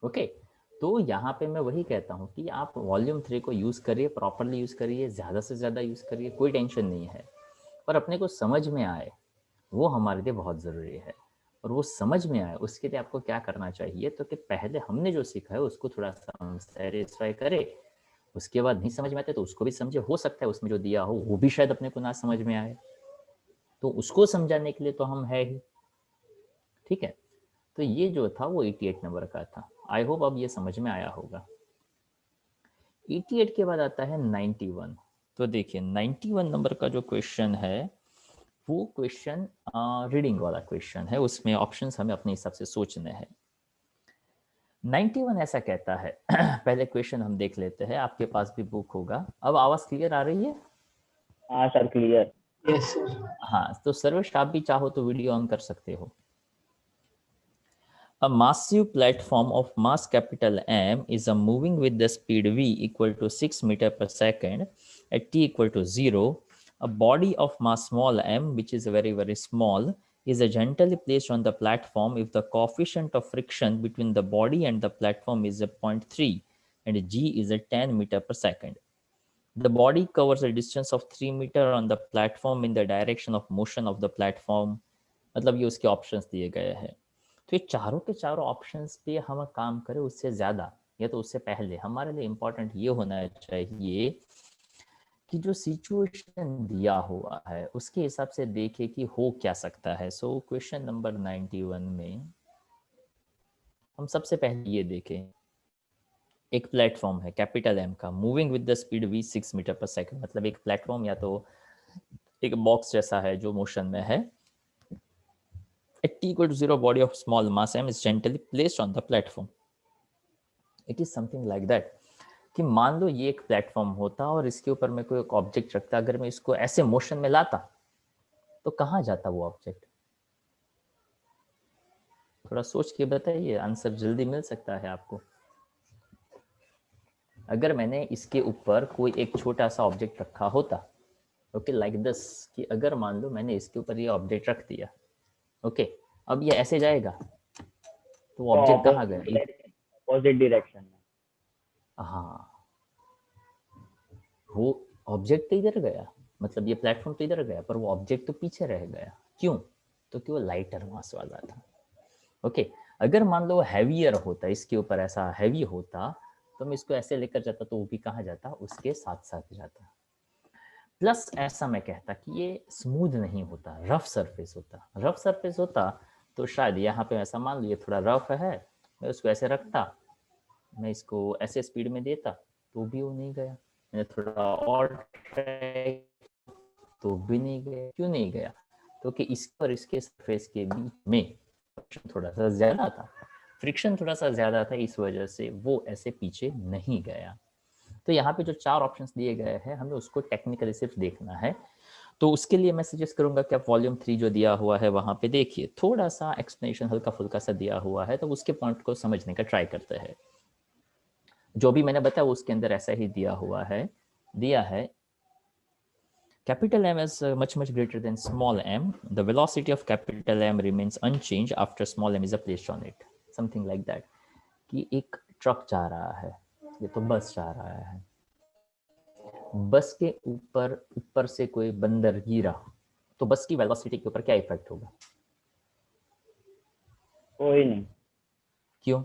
[SPEAKER 1] ओके, तो यहाँ पे मैं वही कहता हूँ कि आप वॉल्यूम 3 को यूज़ करिए, प्रॉपरली यूज़ करिए, ज़्यादा से ज़्यादा यूज़ करिए, कोई टेंशन नहीं है, पर अपने को समझ में आए वो हमारे लिए बहुत ज़रूरी है। और वो समझ में आए उसके लिए आपको क्या करना चाहिए, तो कि पहले हमने जो सीखा है उसको थोड़ा सा हम सेटिस्फाई करें, उसके बाद नहीं समझ में आते तो उसको भी समझे, हो सकता है उसमें जो दिया हो वो भी शायद अपने को ना समझ में आए, तो उसको समझाने के लिए तो हम है ही। ठीक है, तो ये जो था वो 88 नंबर का था। आई होप अब ये समझ में आया होगा। 88 के बाद आता है 91। तो देखिए 91 नंबर का जो क्वेश्चन है वो क्वेश्चन रीडिंग वाला क्वेश्चन है, उसमें ऑप्शंस हमें अपने हिसाब से सोचने हैं। 91 ऐसा कहता है पहले क्वेश्चन हम देख लेते हैं, आपके पास भी बुक होगा। अब आवाज क्लियर आ रही है?
[SPEAKER 2] हाँ सर क्लियर।
[SPEAKER 3] Yes sir.
[SPEAKER 1] हाँ, तो सर्वेश आप भी चाहो तो वीडियो ऑन कर सकते हो। A massive platform of mass capital M is moving with the speed v equal to 6 meter per second at t equal to 0. A body of mass small m, which is very, very small, is gently placed on the platform if the coefficient of friction between the body and the platform is a 0.3 and g is a 10 meter per second. The body covers a distance of 3 meter on the platform in the direction of motion of the platform. मतलब ये उसके options दिए गए हैं। तो ये चारों के चारों ऑप्शंस पे हम काम करें उससे ज़्यादा या तो उससे पहले हमारे लिए इम्पोर्टेंट ये होना चाहिए कि जो सिचुएशन दिया हुआ है उसके हिसाब से देखे कि हो क्या सकता है। सो क्वेश्चन नंबर 91 में हम सबसे पहले ये देखें, एक प्लेटफॉर्म है कैपिटल एम का, moving with the speed v 6 metre per second, मतलब एक प्लेटफॉर्म या तो एक बॉक्स जैसा है जो मोशन में है। At t equal to 0, body of small mass m is gently placed on the platform. It is something like that कि मान लो ये एक प्लेटफॉर्म होता और इसके ऊपर मैं कोई एक ऑब्जेक्ट रखता, अगर मैं इसको ऐसे मोशन में लाता तो कहाँ जाता वो ऑब्जेक्ट? थोड़ा सोच के बताइए, आंसर जल्दी मिल सकता है आपको। अगर मैंने इसके ऊपर कोई एक छोटा सा ऑब्जेक्ट रखा होता, ओके लाइक दिस, कि अगर मान लो मैंने इसके ऊपर ये ऑब्जेक्ट रख दिया, ओके अब ये ऐसे जाएगा तो
[SPEAKER 2] तो
[SPEAKER 1] ऑब्जेक्ट कहाँ गया?
[SPEAKER 2] अपोजिट डायरेक्शन में।
[SPEAKER 1] हाँ, वो ऑब्जेक्ट तो इधर गया, मतलब ये प्लेटफॉर्म तो इधर गया, पर वो ऑब्जेक्ट तो पीछे रह गया। क्यों? तो कि वो लाइटर मास वाला था। ओके, अगर मान लो हैवियर होता, इसके ऊपर ऐसा हैवी होता, तो मैं इसको ऐसे लेकर जाता तो वो भी कहाँ जाता, उसके साथ साथ जाता। प्लस ऐसा मैं कहता कि ये स्मूथ नहीं होता, रफ सरफेस होता। रफ सरफेस होता तो शायद यहाँ पे ऐसा मान लो ये थोड़ा रफ है, मैं उसको ऐसे रखता, मैं इसको ऐसे स्पीड में देता तो भी वो नहीं गया। मैंने थोड़ा और ट्रैक तो भी नहीं गया। क्यों नहीं गया? तो कि इसके और इसके सरफेस के बीच में फ्रिक्शन थोड़ा सा ज़्यादा था, फ्रिक्शन थोड़ा सा ज़्यादा था, इस वजह से वो ऐसे पीछे नहीं गया। तो यहाँ पे जो 4 ऑप्शंस दिए गए हैं, हमें उसको टेक्निकली सिर्फ देखना है। तो उसके लिए मैं सजेस्ट करूंगा कि आप वॉल्यूम 3 जो दिया हुआ है वहाँ पे देखिए, थोड़ा सा एक्सप्लेनेशन हल्का फुल्का सा दिया हुआ है, तो उसके पॉइंट को समझने का ट्राई करते हैं। जो भी मैंने बताया उसके अंदर ऐसा ही दिया है capital M is much greater than small m. The velocity of capital M remains unchanged after small m is placed on it. Something like that. कि एक ट्रक जा रहा है, ये तो बस जा रहा है, बस के ऊपर से कोई बंदर गिरा तो बस की वेलोसिटी के ऊपर क्या इफेक्ट होगा?
[SPEAKER 2] कोई नहीं।
[SPEAKER 1] क्यों?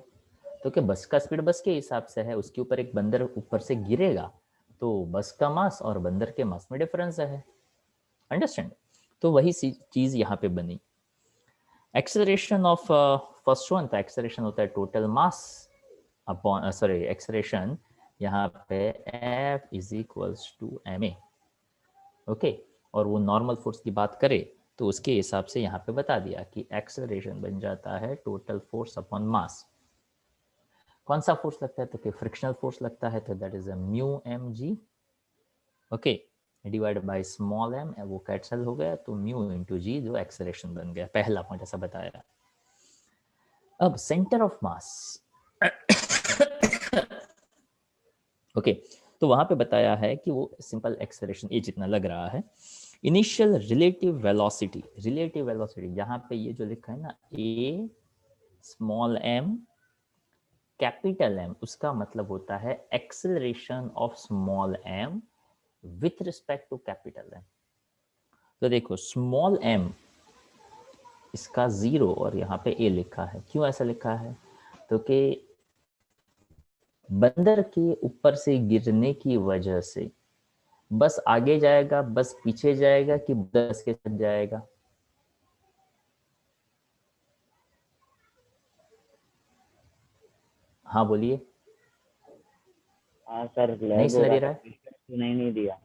[SPEAKER 1] तो क्या बस का स्पीड बस के हिसाब से है, उसके ऊपर एक बंदर ऊपर से गिरेगा तो बस का मास और बंदर के मास में डिफरेंस है। अंडरस्टैंड? तो वही चीज यहाँ पे बनी। एक्सेलरेशन ऑफ फर्स्ट वन, तो एक्सेलरेशन होता है टोटल मास अपॉन एक्सेलरेशन यहाँ पे F is equals to ma। Okay, और वो नॉर्मल फोर्स की बात करे तो उसके हिसाब से यहाँ पे बता दिया कि एक्सेलरेशन बन जाता है टोटल फोर्स अपॉन मास। कौन सा फोर्स लगता है? तो कि फ्रिक्शनल फोर्स लगता है, तो that is a mu mg। Okay, divide by small m, वो कैंसिल हो गया, तो म्यू इंटू जी जो एक्सेलरेशन बन गया। पहला पॉइंट ऐसा बताया। अब सेंटर ऑफ मास ओके, तो वहां पे बताया है कि वो सिंपल एक्सेलरेशन ए जितना लग रहा है। इनिशियल रिलेटिव वेलोसिटी यहाँ पे ये जो लिखा है ना, a small m capital M, उसका मतलब होता है acceleration of small m with respect to capital M। तो देखो स्मॉल m इसका 0 और यहाँ पे a लिखा है। क्यों ऐसा लिखा है? तो कि बंदर के ऊपर से गिरने की वजह से बस आगे जाएगा, बस पीछे जाएगा, कि बस के साथ जाएगा? हाँ बोलिए।
[SPEAKER 2] हाँ सर,
[SPEAKER 1] नहीं
[SPEAKER 2] लैग हो
[SPEAKER 1] सुनाई
[SPEAKER 2] रहा
[SPEAKER 1] दे
[SPEAKER 2] था,
[SPEAKER 1] रहा है?
[SPEAKER 2] क्वेश्चन नहीं दिया।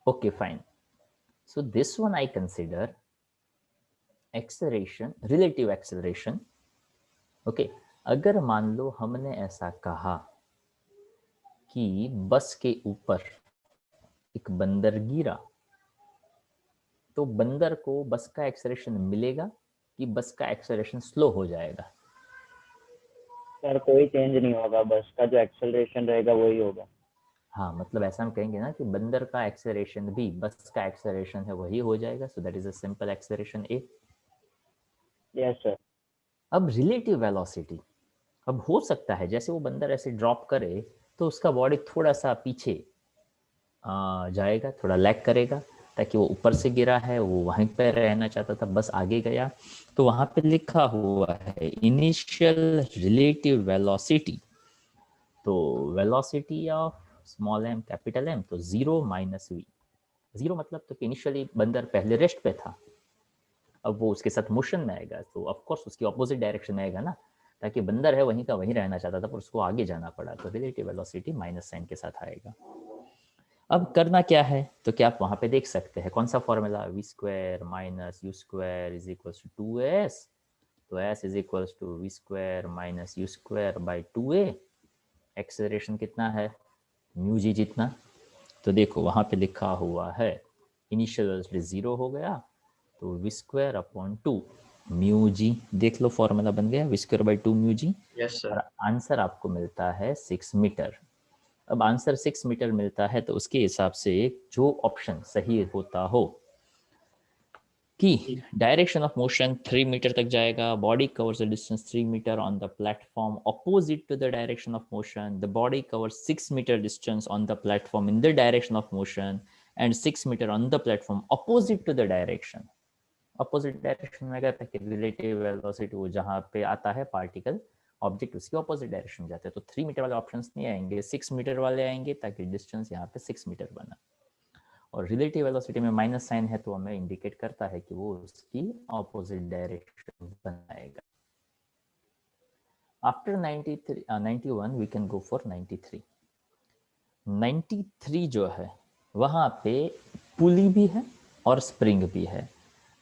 [SPEAKER 1] Okay fine. So this one I consider acceleration, relative acceleration. Okay, अगर मान लो हमने ऐसा कहा कि बस के ऊपर एक बंदर गिरा, तो बंदर को बस का एक्सेलरेशन मिलेगा कि बस का एक्सेलरेशन स्लो हो जाएगा?
[SPEAKER 2] सर कोई चेंज नहीं होगा, बस का जो एक्सेलरेशन रहेगा वही होगा।
[SPEAKER 1] हाँ, मतलब ऐसा हम कहेंगे ना कि बंदर का एक्सेलरेशन भी बस का एक्सेलरेशन है वही हो जाएगा। So that is a simple acceleration A.
[SPEAKER 2] Yes sir.
[SPEAKER 1] अब रिलेटिव वेलोसिटी, अब हो सकता है जैसे वो बंदर ऐसे ड्रॉप करे तो उसका बॉडी थोड़ा सा पीछे जाएगा, थोड़ा लैग करेगा, ताकि वो ऊपर से गिरा है, वो वहीं पर रहना चाहता था, बस आगे गया। तो वहां पे लिखा हुआ है इनिशियल रिलेटिव वेलोसिटी, तो velocity of small m capital M, तो 0 माइनस v। 0 मतलब तो इनिशियली बंदर पहले रेस्ट पे था, अब वो उसके साथ मोशन में आएगा तो ऑफकोर्स उसकी ऑपोजिट डायरेक्शन में आएगा ना, ताकि बंदर है वहीं का वहीं रहना चाहता था पर उसको आगे जाना पड़ा, तो रिलेटिव वेलोसिटी माइनस साइन के साथ आएगा। अब करना क्या है? तो क्या आप वहां पे देख सकते हैं कौन सा formula, v square minus u square is equals to 2s, तो s is equals to v square minus u square by 2a। Acceleration कितना है? म्यू जी जितना। तो देखो वहां पे लिखा हुआ है इनिशियल वेलोसिटी 0 हो गया, तो v square upon 2 mu g, देख लो फॉर्मूला बन गया v square by 2 mu g.
[SPEAKER 3] Yes, sir.
[SPEAKER 1] और आंसर आपको मिलता है 6 मीटर। अब आंसर 6 मीटर मिलता है तो उसके हिसाब से जो ऑप्शन सही होता हो कि डायरेक्शन ऑफ मोशन 3 मीटर तक जाएगा, body covers the distance 3 metre on the platform opposite to the direction of motion, the body covers 6 metre distance on the platform in the direction of motion and 6 metre on the platform opposite to the direction. Opposite direction में कहता है कि relative velocity वो जहाँ पे आता है particle object उसके ऑपोजिट डायरेक्शन में जाते हैं, तो 3 मीटर वाले ऑप्शंस नहीं आएंगे, 6 मीटर वाले आएंगे ताकि डिस्टेंस यहाँ पे 6 मीटर बना। और रिलेटिव वेलोसिटी में माइनस साइन है तो हमें इंडिकेट करता है कि वो उसकी ऑपोजिट डायरेक्शन बनाएगा। After 91 we can go for 93। 93 जो है वहाँ पे पुली भी है और स्प्रिंग भी है।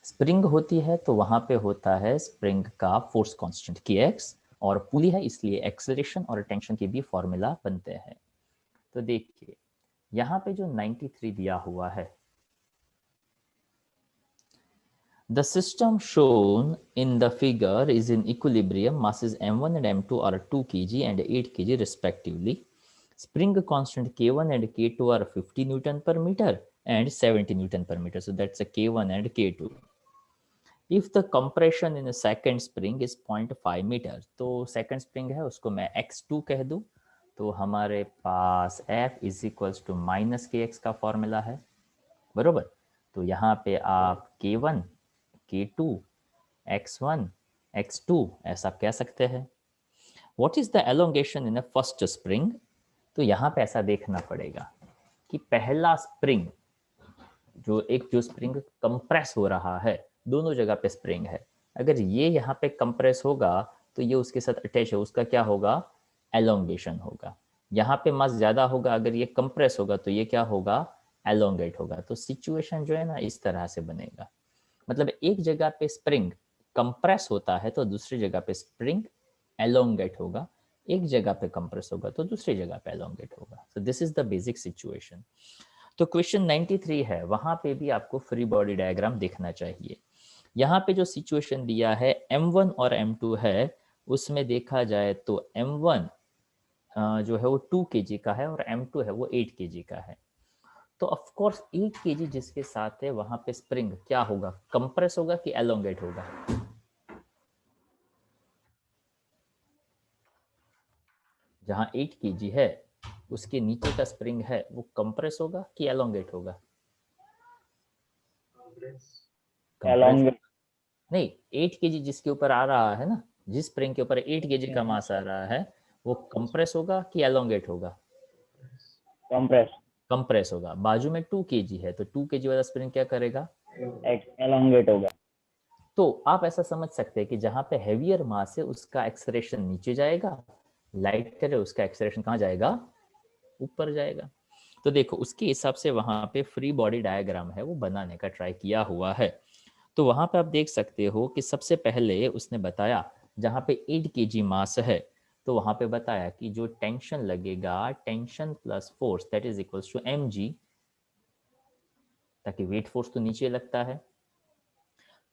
[SPEAKER 1] स्प्रिंग होती है तो वहाँ पे होता है स्प्रिंग का फोर्स कांस्टेंट kx, और पुली है इसलिए एक्सेलरेशन और टेंशन के भी फॉर्मूला बनते हैं। तो देखिए यहाँ पे जो 93 दिया हुआ है, the system shown in the figure is in equilibrium, masses m1 and m2 are 2 kg and 8 kg respectively. Spring constant k1 and k2 are 50 newton per meter and 70 newton per meter, so that's a k1 and k2. If the compression in a second spring is 0.5 meter, तो second spring है उसको मैं x2 कह दूं, तो हमारे पास F is equals to minus kx का फॉर्मूला है, बरोबर। तो यहाँ पे आप k1, k2, x1, x2 ऐसा कह सकते हैं। What is the elongation in a first spring? तो यहाँ पे ऐसा देखना पड़ेगा कि पहला स्प्रिंग जो स्प्रिंग कंप्रेस हो रहा है, दोनों जगह पे स्प्रिंग है, अगर ये यहाँ पे कंप्रेस होगा तो ये उसके साथ अटैच है, उसका क्या होगा, एलोंगेशन होगा। यहाँ पे मास ज्यादा होगा, अगर ये कंप्रेस होगा तो ये क्या होगा, एलोंगेट होगा। तो सिचुएशन जो है ना इस तरह से बनेगा, मतलब एक जगह पे स्प्रिंग कंप्रेस होता है तो दूसरी जगह पे स्प्रिंग एलोंगेट होगा, एक जगह पे कंप्रेस होगा तो दूसरी जगह पे एलोंगेट होगा। So this is the basic situation. तो क्वेश्चन 93 है, वहां पे भी आपको फ्री बॉडी डायग्राम देखना चाहिए। यहाँ पे जो सिचुएशन दिया है m1 और m2 है, उसमें देखा जाए तो m1 जो है वो 2 kg का है और m2 है वो 8 kg का है। तो ऑफ कोर्स 8 kg जिसके साथ है वहां पे स्प्रिंग क्या होगा, कंप्रेस होगा कि एलोंगेट होगा, जहां 8 kg है उसके नीचे का स्प्रिंग है वो कंप्रेस होगा कि एलोंगेट होगा,
[SPEAKER 2] एलोंगेट।
[SPEAKER 1] नहीं 8 kg जिसके ऊपर आ रहा है ना, जिस स्प्रिंग के ऊपर 8 kg का मास आ रहा है वो कंप्रेस होगा कि एलोंगेट होगा,
[SPEAKER 2] कंप्रेस।
[SPEAKER 1] कंप्रेस होगा। बाजू में 2 kg है तो 2 kg वाला स्प्रिंग क्या करेगा,
[SPEAKER 2] एलोंगेट होगा।
[SPEAKER 1] तो आप ऐसा समझ सकते हैं कि जहां पे हेवियर मास है उसका एक्सेलरेशन नीचे जाएगा, लाइटर है उसका एक्सेलरेशन कहाँ जाएगा, ऊपर जाएगा। तो देखो उसके हिसाब से वहां पे फ्री बॉडी डायग्राम है वो बनाने का ट्राई किया हुआ है। तो वहां पे आप देख सकते हो कि सबसे पहले उसने बताया जहां पे 8 kg मास है तो वहां पे बताया कि जो टेंशन लगेगा, tension plus force that is equals to mg, ताकि वेट फोर्स तो नीचे लगता है,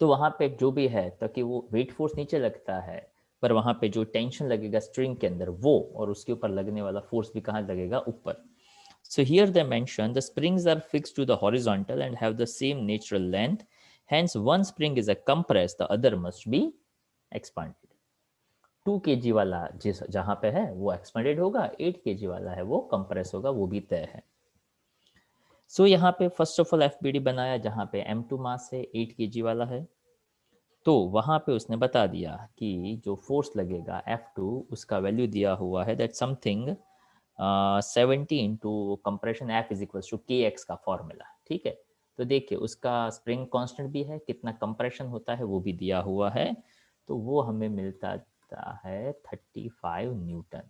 [SPEAKER 1] तो वहां पे जो भी है ताकि वो वेट फोर्स नीचे लगता है, पर वहां पे जो टेंशन लगेगा स्ट्रिंग के अंदर वो, और उसके ऊपर लगने वाला फोर्स भी कहाँ लगेगा, ऊपर। So here they mention the springs are fixed to the horizontal and have the same natural length. Hence, one spring is a compressed, the other must be expanded. 2 kg वाला जिस जहां पे है वो एक्सपेंडेड होगा, 8 kg वाला है वो कंप्रेस होगा, वो भी तय है। सो यहाँ पे फर्स्ट ऑफ ऑल एफबीडी बनाया जहां पे m2 मास है, 8 kg वाला है, तो वहां पे उसने बता दिया कि जो फोर्स लगेगा F2 उसका वैल्यू दिया हुआ है that something 70 into compression F is equal to KX का फॉर्मूला, ठीक है। तो देखिए उसका स्प्रिंग कांस्टेंट भी है, कितना कंप्रेशन होता है वो भी दिया हुआ है, तो वो हमें मिलता है 35 न्यूटन।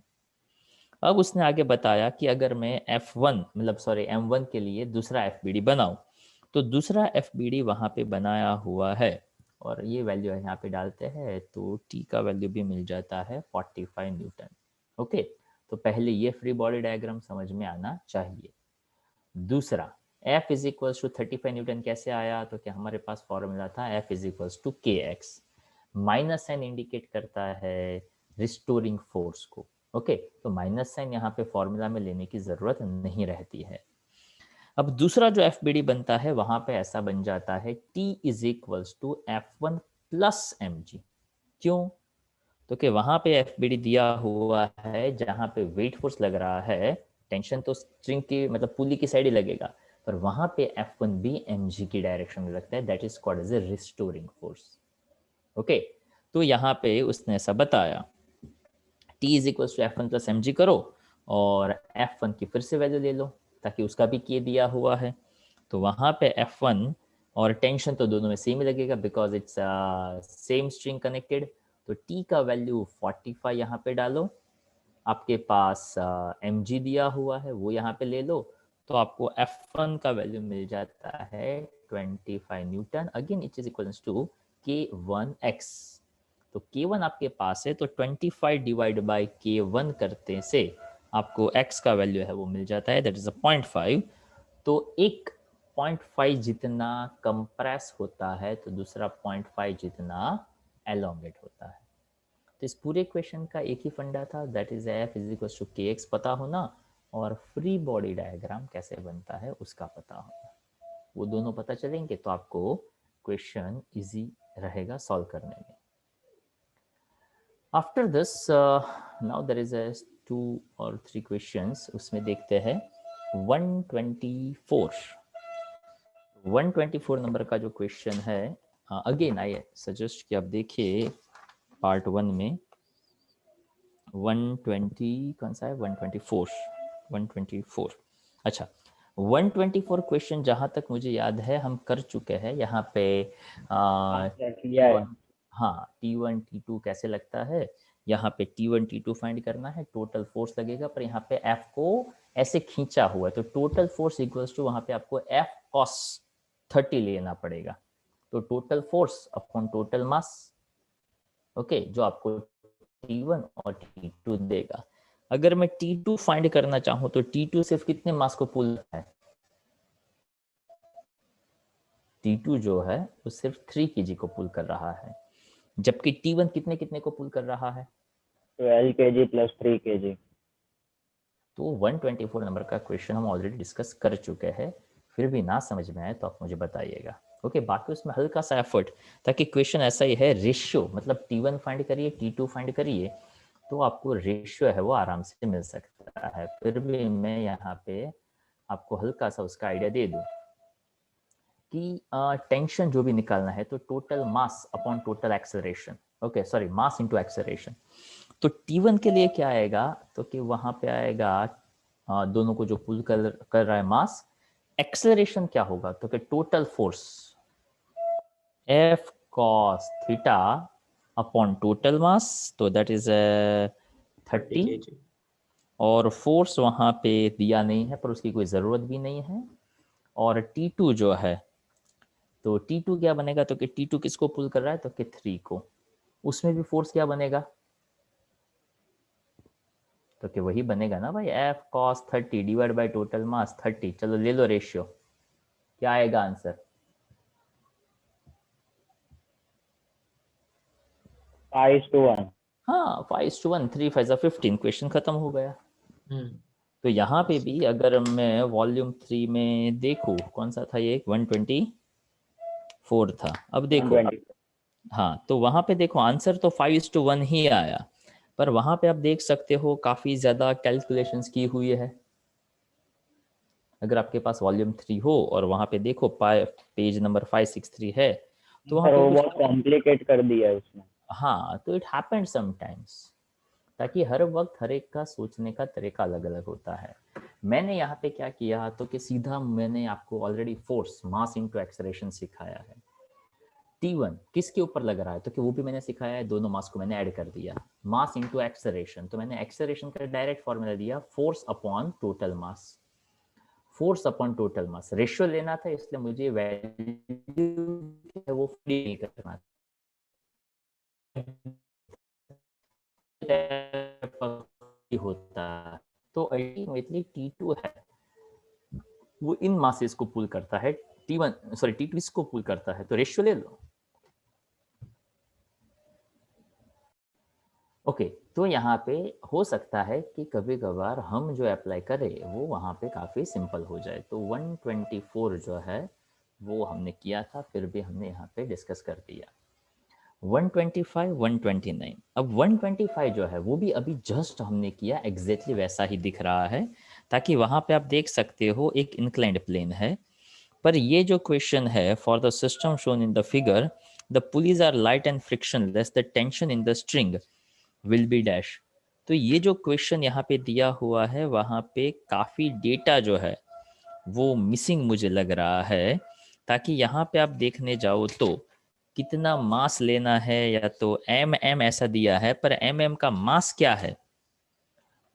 [SPEAKER 1] अब उसने आगे बताया कि अगर मैं F1 मतलब सॉरी M1 के लिए दूसरा FBD बनाऊं, तो दूसरा FBD वहां पे बनाया हुआ है और ये वैल्यू यहाँ पे डालते हैं तो T का वैल्यू भी मिल जाता है 45 न्यूटन। ओके, तो पहले ये फ्री बॉडी डायग्राम समझ में आना चाहिए। दूसरा F is equal to 35 newton कैसे आया, तो क्या हमारे पास फॉर्मूला था F is equal to KX, minus sine indicate करता है रिस्टोरिंग फोर्स को। ओके, तो माइनस साइन यहाँ पे फॉर्मूला में लेने की जरूरत नहीं रहती है। अब दूसरा जो FBD बनता है वहां पे ऐसा बन जाता है T is equals to F1 plus mg। क्यों? तो कि वहां पे FBD दिया हुआ है जहां पे वेट फोर्स लग रहा है, टेंशन तो स्ट्रिंग की मतलब पुली की साइड ही लगेगा, पर वहां पे F1 भी mg की डायरेक्शन में लगता है, that is called as a restoring force. Okay, तो यहाँ पे उसने ऐसा बताया T is equal to F1 plus mg करो और F1 की फिर से वैल्यू ले लो ताकि उसका भी K दिया हुआ है। तो वहां पे F1 और टेंशन तो दोनों में सेम ही लगेगा because it's same string connected. तो T का वैल्यू 45 यहाँ पे डालो, आपके पास mg दिया हुआ है वो यहाँ पे ले लो, तो आपको F1 का वैल्यू मिल जाता है 25 newton. Again it is equal to K1x। तो K1 आपके पास है तो 25 डिवाइड बाय K1 करते से आपको x का वैल्यू है वो मिल जाता है, दैट इज 0.5। तो एक 0.5 जितना कंप्रेस होता है तो दूसरा 0.5 जितना एलोंगेट होता है। तो इस पूरे क्वेश्चन का एक ही फंडा था, that is F is equal to KX पता होना और फ्री बॉडी डायग्राम कैसे बनता है उसका पता होना। वो दोनों पता चलेंगे तो आपको क्वेश्चन इजी रहेगा सॉल्व करने में। After this now there is 2 और 3 क्वेश्चंस, उसमें देखते हैं 124 नंबर का जो क्वेश्चन है। अगेन आई सजेस्ट कि आप देखिए पार्ट 1 में 120 कौन सा है 124। अच्छा 124 क्वेश्चन जहां तक मुझे याद है हम कर चुके हैं यहाँ पे
[SPEAKER 2] किया है।
[SPEAKER 1] हाँ T1 T2 कैसे लगता है, यहाँ पे T1 T2 फाइंड करना है, टोटल फोर्स लगेगा, पर यहाँ पे F को ऐसे खींचा हुआ है तो टोटल फोर्स इक्वल्स टू वहां पे आपको F cos 30 लेना पड़ेगा। तो total force upon total mass, okay, जो आपको T1 और T2 देगा। अगर मैं T2 फाइंड करना चाहूं तो T2 सिर्फ कितने मास को पुल है, T2 जो है वो सिर्फ 3 kg को पुल कर रहा है, जबकि T1 कितने कितने को पुल कर रहा है
[SPEAKER 2] 12 kg प्लस 3 kg।
[SPEAKER 1] तो 124 नंबर का क्वेश्चन हम ऑलरेडी डिस्कस कर चुके हैं, फिर भी ना समझ में आए तो आप मुझे बताइएगा। ओके बाकी उसमें हल्का सा एफर्ट, ताकि क्वेश्चन ऐसा ही है रेशियो, मतलब T1 फाइंड करिए T2 फाइंड करिए तो आपको रेशियो है वो आराम से मिल सकता है। फिर भी मैं यहाँ पे आपको हल्का सा उसका आइडिया दे दूं कि टेंशन जो भी निकालना है तो total mass upon total acceleration, okay sorry mass into acceleration. तो T1 के लिए क्या आएगा, तो कि वहां पे आएगा दोनों को जो पुल कर रहा है मास, एक्सेलरेशन क्या होगा तो कि total force F cos theta upon total mass, तो दैट इज 30
[SPEAKER 3] kg।
[SPEAKER 1] और फोर्स वहां पे दिया नहीं है पर उसकी कोई ज़रूरत भी नहीं है। और T2 जो है तो T2 क्या बनेगा, तो कि T2 किसको पुल कर रहा है तो कि 3 को, उसमें भी फोर्स क्या बनेगा तो कि वही बनेगा ना भाई F cos 30 divide by total mass 30। चलो ले लो रेशियो, क्या आएगा आंसर
[SPEAKER 2] 5:1।
[SPEAKER 1] हाँ 5:1, 3 5 15, क्वेश्चन खत्म हो गया।
[SPEAKER 3] हम्म।
[SPEAKER 1] तो यहाँ पे भी अगर मैं वॉल्यूम 3 में देखूँ कौन सा था ये 124 था। अब देखो
[SPEAKER 2] 120।
[SPEAKER 1] हाँ तो वहाँ पे देखो आंसर तो 5:1 ही आया, पर वहाँ पे आप देख सकते हो काफ़ी ज़्यादा कैलकुलेशंस की हुई है। अगर आपके पास वॉल्यूम 3 हो और वहाँ पे देखो पेज नंबर 563 है तो वहाँ
[SPEAKER 2] पर
[SPEAKER 1] पे
[SPEAKER 2] वो
[SPEAKER 1] कुछ
[SPEAKER 2] बहुत कॉम्प्लिकेट कर दिया है उसने।
[SPEAKER 1] हाँ तो इट हैपेंड समटाइम्स, ताकि हर वक्त हर एक का सोचने का तरीका अलग अलग होता है। मैंने यहाँ पे क्या किया तो कि सीधा मैंने आपको already force mass into acceleration सिखाया है। T1 किसके ऊपर लग रहा है तो कि वो भी मैंने सिखाया है, दोनों मास को मैंने ऐड कर दिया, मास इनटू एक्सेलरेशन, तो मैंने एक्सेलरेशन का डायरेक्ट फॉर्मूला दिया force upon total mass, force upon total mass ratio लेना था, इसलिए मुझे वैल्यू वो फ्री नहीं करना होता है। तो अल्टीमेटली T2 है वो इन मासेस को पुल करता है, T1 सॉरी T2 इसको पुल करता है, तो रेशियो ले लो। ओके तो यहाँ पे हो सकता है कि कभी कभार हम जो अप्लाई करें वो वहाँ पे काफ़ी सिंपल हो जाए। तो 124 जो है वो हमने किया था, फिर भी हमने यहाँ पे डिस्कस कर दिया। 125, 129। अब 125 जो है वो भी अभी जस्ट हमने किया, एग्जैक्टली वैसा ही दिख रहा है, ताकि वहाँ पे आप देख सकते हो एक इंक्लाइंड प्लेन है। पर ये जो क्वेश्चन है, for the system shown in the figure the pulleys are light and frictionless, the tension in the string will be dash. तो ये जो क्वेश्चन यहाँ पे दिया हुआ है वहाँ पे काफ़ी डेटा जो है वो मिसिंग मुझे लग रहा है, ताकि यहाँ पे आप देखने जाओ तो कितना मास लेना है, या तो एम ऐसा दिया है, पर एम का मास क्या है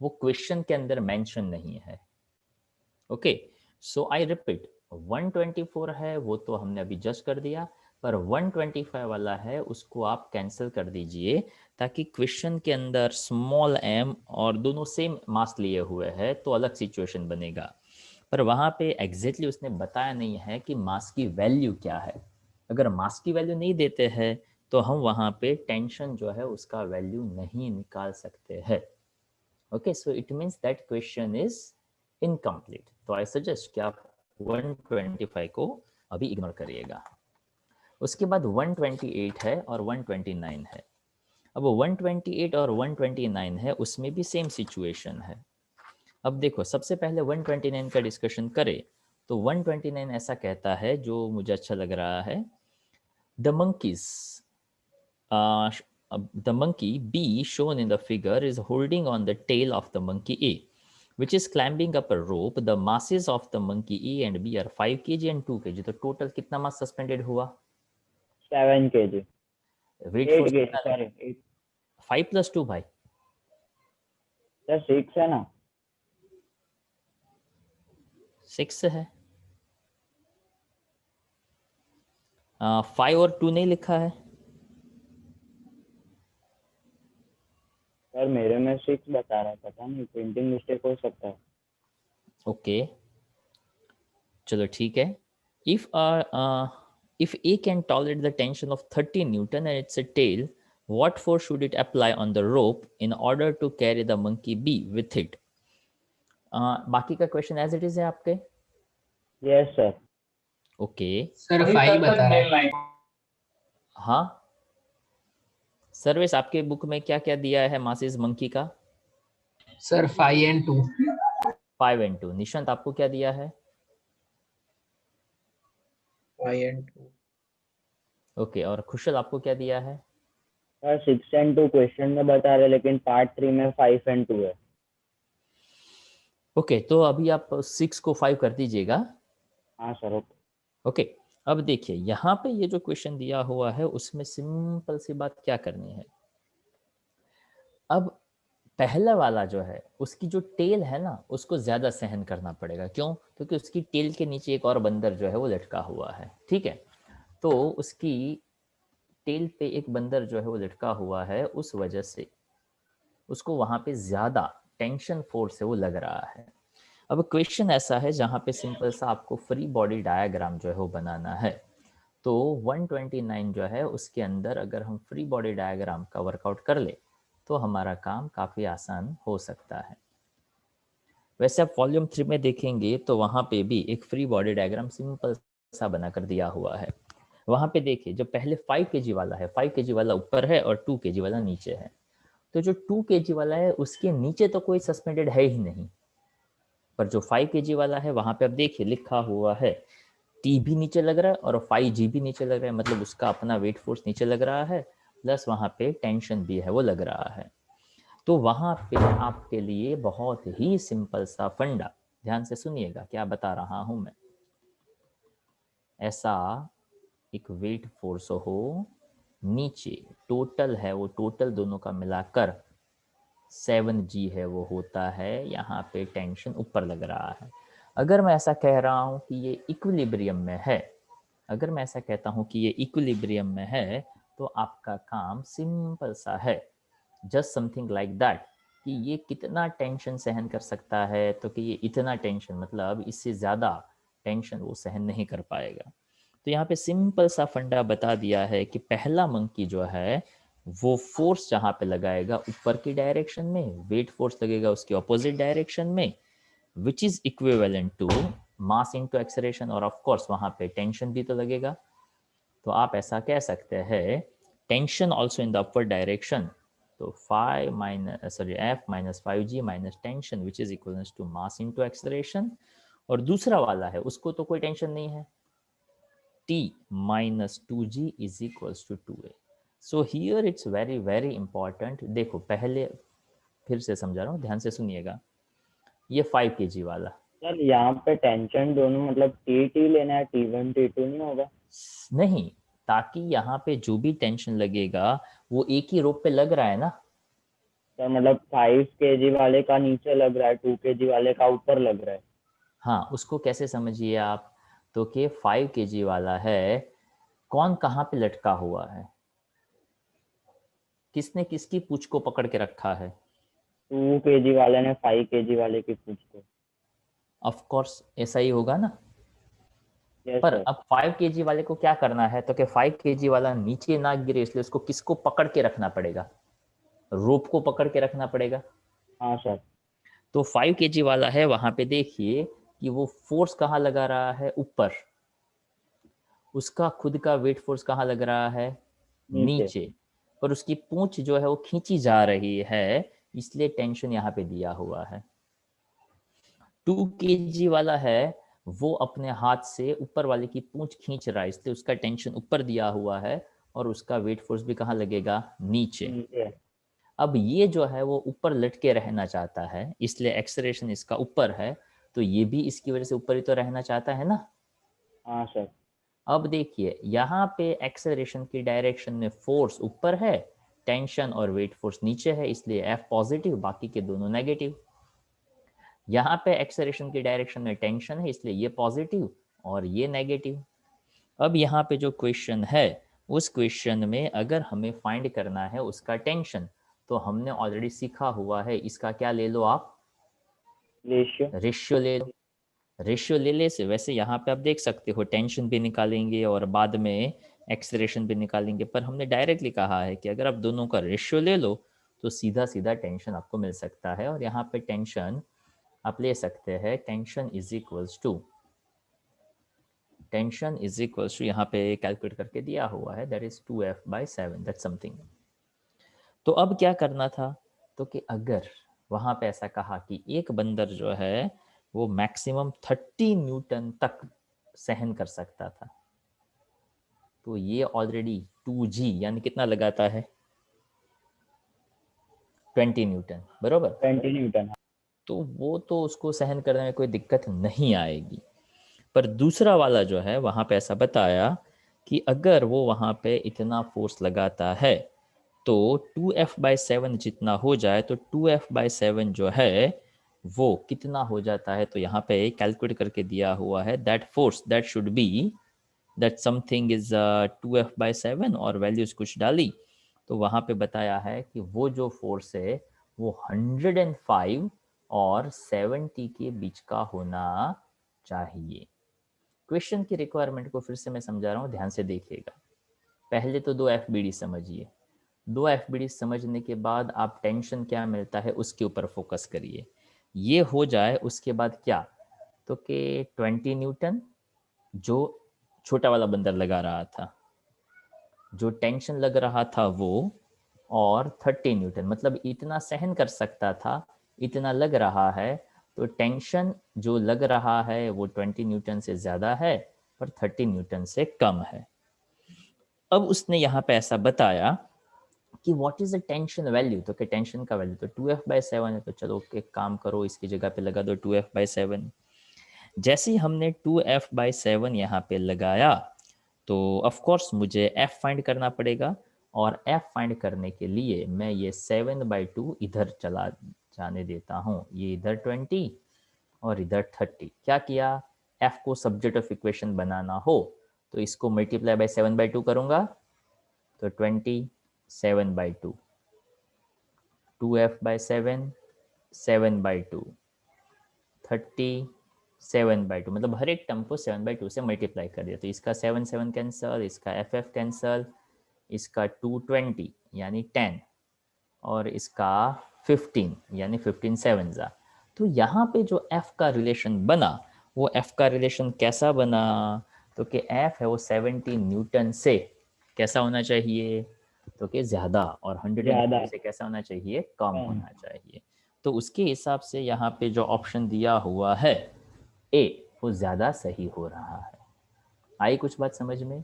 [SPEAKER 1] वो क्वेश्चन के अंदर मेंशन नहीं है। ओके, सो आई रिपीट, 124 है वो तो हमने अभी जस्ट कर दिया, पर 125 वाला है उसको आप कैंसिल कर दीजिए, ताकि क्वेश्चन के अंदर स्मॉल एम और दोनों सेम मास लिए हुए हैं तो अलग सिचुएशन बनेगा। पर वहाँ पे एग्जैक्टली उसने बताया नहीं है कि मास की वैल्यू क्या है। अगर मास की वैल्यू नहीं देते हैं तो हम वहाँ पे टेंशन जो है उसका वैल्यू नहीं निकाल सकते हैं। Okay, so it means that question is incomplete. तो आई सजेस्ट कि आप 125 को अभी इग्नोर करिएगा। उसके बाद 128 है और 129 है। अब 128 और 129 है उसमें भी सेम सिचुएशन है। अब देखो, सबसे पहले 129 का डिस्कशन करें तो 129 ऐसा कहता है जो मुझे अच्छा लग रहा है, the monkeys the monkey B shown in the figure is holding on the tail of the monkey A, which is climbing up a rope. The masses of the monkey A and B are 5 kg and 2 kg. तो total कितना मास suspended हुआ?
[SPEAKER 2] 7 kg,
[SPEAKER 1] wait
[SPEAKER 2] 8
[SPEAKER 1] force
[SPEAKER 2] kg,
[SPEAKER 1] कितना?
[SPEAKER 2] Sorry 8
[SPEAKER 1] 5 + 2 भाई,
[SPEAKER 2] plus 6 है ना।
[SPEAKER 1] 6 है। 5 और 2 नहीं लिखा है।
[SPEAKER 2] सर मेरे में 6 बता रहा है, पता नहीं प्रिंटिंग मिस्टेक हो सकता है।
[SPEAKER 1] ओके, चलो ठीक है। If if A can tolerate the tension of 30 Newton and it's a tail, what force should it apply on the rope in order to carry the monkey B with it? बाकी का question as it is है आपके।
[SPEAKER 2] Yes sir.
[SPEAKER 1] Okay,
[SPEAKER 4] sir 5 बता रहा है।
[SPEAKER 1] हाँ service, आपके book में क्या क्या दिया है मासिस मंकी का?
[SPEAKER 4] Sir 5 and 2।
[SPEAKER 1] 5 and 2। निशांत आपको क्या दिया है?
[SPEAKER 3] 5 and 2।
[SPEAKER 1] ओके, और खुशल आपको क्या दिया है?
[SPEAKER 2] सर 6 and 2 क्वेश्चन में बता रहे, लेकिन पार्ट 3 में 5 and 2 है।
[SPEAKER 1] ओके, तो अभी आप 6 को 5 कर दीजिएगा।
[SPEAKER 2] हाँ सर, ओके।
[SPEAKER 1] ओके, अब देखिए यहाँ पे ये जो क्वेश्चन दिया हुआ है उसमें सिंपल सी बात क्या करनी है। अब पहला वाला जो है उसकी जो टेल है ना उसको ज़्यादा सहन करना पड़ेगा। क्यों? क्योंकि उसकी टेल के नीचे एक और बंदर जो है वो लटका हुआ है। ठीक है, तो उसकी टेल पे एक बंदर जो है वो लटका हुआ है, उस वजह से उसको वहाँ पे ज़्यादा टेंशन फोर्स है वो लग रहा है। अब क्वेश्चन ऐसा है जहाँ पे सिंपल सा आपको फ्री बॉडी डायग्राम जो है वो बनाना है। तो 129 जो है उसके अंदर अगर हम फ्री बॉडी डायग्राम का वर्कआउट कर ले तो हमारा काम काफ़ी आसान हो सकता है। वैसे आप वॉल्यूम 3 में देखेंगे तो वहाँ पे भी एक फ्री बॉडी डायग्राम सिंपल सा बनाकर दिया हुआ है। वहाँ पे देखिए, जो पहले 5 kg वाला है, 5 kg वाला ऊपर है और 2 kg वाला नीचे है। तो जो 2 kg वाला है उसके नीचे तो कोई सस्पेंडेड है ही नहीं, पर जो 5 kg वाला है वहाँ पे आप देखिए लिखा हुआ है टी भी नीचे लग रहा है और 5G भी नीचे लग रहा है, मतलब उसका अपना वेट फोर्स नीचे लग रहा है, प्लस वहाँ पे टेंशन भी है वो लग रहा है। तो वहाँ पे आपके लिए बहुत ही सिंपल सा फंडा, ध्यान से सुनिएगा क्या बता रहा हूँ मैं। ऐसा एक वेट फोर्स हो नीचे, टोटल है वो, टोटल दोनों का मिलाकर 7G है वो होता है, यहाँ पे टेंशन ऊपर लग रहा है। अगर मैं ऐसा कह रहा हूँ कि ये इक्विलिब्रियम में है, अगर मैं ऐसा कहता हूँ कि ये इक्विलिब्रियम में है, तो आपका काम सिंपल सा है, जस्ट समथिंग लाइक दैट, कि ये कितना टेंशन सहन कर सकता है, तो कि ये इतना टेंशन मतलब इससे ज़्यादा टेंशन वो सहन नहीं कर पाएगा। तो यहाँ पे सिंपल सा फंडा बता दिया है कि पहला मंकी जो है वो फोर्स जहां पे लगाएगा ऊपर की डायरेक्शन में, वेट फोर्स लगेगा उसके ऑपोजिट डायरेक्शन में, which is equivalent to mass into acceleration, और ऑफ कोर्स वहां पे टेंशन भी तो लगेगा। तो आप ऐसा कह सकते हैं tension also in the upward direction, तो F minus 5G minus tension which is equal to mass into acceleration. और दूसरा वाला है उसको तो कोई टेंशन नहीं है, T minus 2G is equals to 2A। So here it's very very important. देखो पहले फिर से समझा रहा हूँ, ध्यान से सुनिएगा। ये 5 kg वाला,
[SPEAKER 2] सर यहाँ पे टेंशन दोनों मतलब टी लेना है, T1 T2 नहीं होगा?
[SPEAKER 1] नहीं, ताकि यहाँ पे जो भी टेंशन लगेगा वो एक ही रोप पे लग रहा है ना।
[SPEAKER 2] सर मतलब 5 kg वाले का नीचे लग रहा है, 2 kg वाले का ऊपर लग रहा है।
[SPEAKER 1] हाँ, उसको कैसे समझिए आप, तो कि 5 kg वाला है, कौन कहाँ पे लटका हुआ है, किसने किसकी पूंछ को पकड़ के रखा है?
[SPEAKER 2] 2 kg वाले ने 5 kg वाले की पूछ को।
[SPEAKER 1] ऑफ कोर्स ऐसा ही होगा ना।
[SPEAKER 2] यस
[SPEAKER 1] पर
[SPEAKER 2] सर।
[SPEAKER 1] अब 5 kg वाले को क्या करना है, तो कि 5 kg वाला नीचे ना गिरे, इसलिए उसको किसको पकड़ के रखना पड़ेगा? रोप को पकड़ के रखना पड़ेगा।
[SPEAKER 2] हाँ सर।
[SPEAKER 1] तो 5 kg वाला है, वहां पे देखिए कि वो फोर्स कहाँ लगा रहा है, ऊपर। उसका खुद का वेट फोर्स कहाँ लग रहा है,
[SPEAKER 2] नीचे।
[SPEAKER 1] नीचे। पर उसकी पूंछ जो है वो खींची जा रही है, इसलिए टेंशन यहाँ पे दिया हुआ है। 2 kg वाला है, वो अपने हाथ से ऊपर वाले की पूंछ खींच रहा है, इसलिए उसका टेंशन ऊपर दिया हुआ है, और उसका वेट फोर्स भी कहाँ लगेगा, नीचे।
[SPEAKER 2] नीचे।
[SPEAKER 1] अब ये जो है वो ऊपर लटके रहना चाहता है, इसलिए एक्सेलरेशन इसका ऊपर है, तो ये भी इसकी वजह से ऊपर ही तो रहना चाहता है ना।
[SPEAKER 2] हाँ सर।
[SPEAKER 1] अब देखिए यहाँ पे एक्सेलरेशन की डायरेक्शन में फोर्स ऊपर है, टेंशन और वेट फोर्स नीचे है, इसलिए F पॉजिटिव, बाकी के दोनों नेगेटिव। यहाँ पे एक्सेलरेशन की डायरेक्शन में टेंशन है, इसलिए ये पॉजिटिव और ये नेगेटिव। अब यहाँ पे जो क्वेश्चन है, उस क्वेश्चन में अगर हमें फाइंड करना है उसका टेंशन, तो हमने ऑलरेडी सीखा हुआ है, इसका क्या ले लो आप,
[SPEAKER 2] रेशियो।
[SPEAKER 1] रेशियो ले लो। रेशियो ले ले से वैसे यहाँ पे आप देख सकते हो टेंशन भी निकालेंगे और बाद में एक्सेलरेशन भी निकालेंगे, पर हमने डायरेक्टली कहा है कि अगर आप दोनों का रेशियो ले लो तो सीधा सीधा टेंशन आपको मिल सकता है। और यहाँ पे टेंशन आप ले सकते हैं, टेंशन इज इक्वल्स टू यहाँ पे कैलकुलेट करके दिया हुआ है, that is 2F/7, that something. तो अब क्या करना था, तो कि अगर वहां पे ऐसा कहा कि एक बंदर जो है वो मैक्सिमम 30 न्यूटन तक सहन कर सकता था, तो ये ऑलरेडी 2G यानी कितना लगाता है, 20 न्यूटन, बरोबर।
[SPEAKER 2] 20 न्यूटन।
[SPEAKER 1] तो वो तो उसको सहन करने में कोई दिक्कत नहीं आएगी। पर दूसरा वाला जो है वहां पे ऐसा बताया कि अगर वो वहां पे इतना फोर्स लगाता है तो 2F/7 जितना हो जाए, तो 2F/7 जो है वो कितना हो जाता है, तो यहाँ पे कैलकुलेट करके दिया हुआ है, that force that should be that something is 2F/7 और वैल्यूज कुछ डाली, तो वहाँ पे बताया है कि वो जो फोर्स है वो 105 और 70 के बीच का होना चाहिए। क्वेश्चन की रिक्वायरमेंट को फिर से मैं समझा रहा हूँ, ध्यान से देखिएगा। पहले तो 2 FBD समझिए, 2 FBD समझने के बाद आप टेंशन क्या मिलता है उसके ऊपर फोकस करिए। ये हो जाए उसके बाद क्या, तो कि 20 न्यूटन जो छोटा वाला बंदर लगा रहा था, जो टेंशन लग रहा था वो, और 30 न्यूटन मतलब इतना सहन कर सकता था, इतना लग रहा है, तो टेंशन जो लग रहा है वो 20 न्यूटन से ज़्यादा है पर 30 न्यूटन से कम है। अब उसने यहाँ पे ऐसा बताया कि what is the tension value, तो कि टेंशन का वैल्यू तो 2F/7 है, तो चलो एक काम करो, इसकी जगह पे लगा दो 2F/7। जैसे ही हमने 2F/7 यहाँ पे लगाया, तो ऑफ कोर्स मुझे F फाइंड करना पड़ेगा, और F फाइंड करने के लिए मैं ये 7/2 इधर चला जाने देता हूँ, ये इधर 20 और इधर 30। क्या किया, F को सब्जेक्ट ऑफ इक्वेशन बनाना हो तो इसको मल्टीप्लाई बाय 7/2 करूँगा, तो 20 7/2, 2F/7 7/2, 30 7/2, मतलब हर एक टर्म को 7/2 से मल्टीप्लाई कर दिया, तो इसका 7 7 कैंसल, इसका FF कैंसल, इसका 2 20, यानी 10 और इसका 15 यानी 15 7 जा। तो यहाँ पे जो f का रिलेशन बना वो f का रिलेशन कैसा बना, तो कि f है वो 70 न्यूटन से कैसा होना चाहिए, तो कि ज़्यादा, और 150
[SPEAKER 2] ज़्यादा।
[SPEAKER 1] से कैसा होना चाहिए, कम
[SPEAKER 2] कम।
[SPEAKER 1] होना चाहिए। तो उसके हिसाब से यहाँ पे जो ऑप्शन दिया हुआ है ए वो ज़्यादा सही हो रहा है। आई कुछ बात समझ में?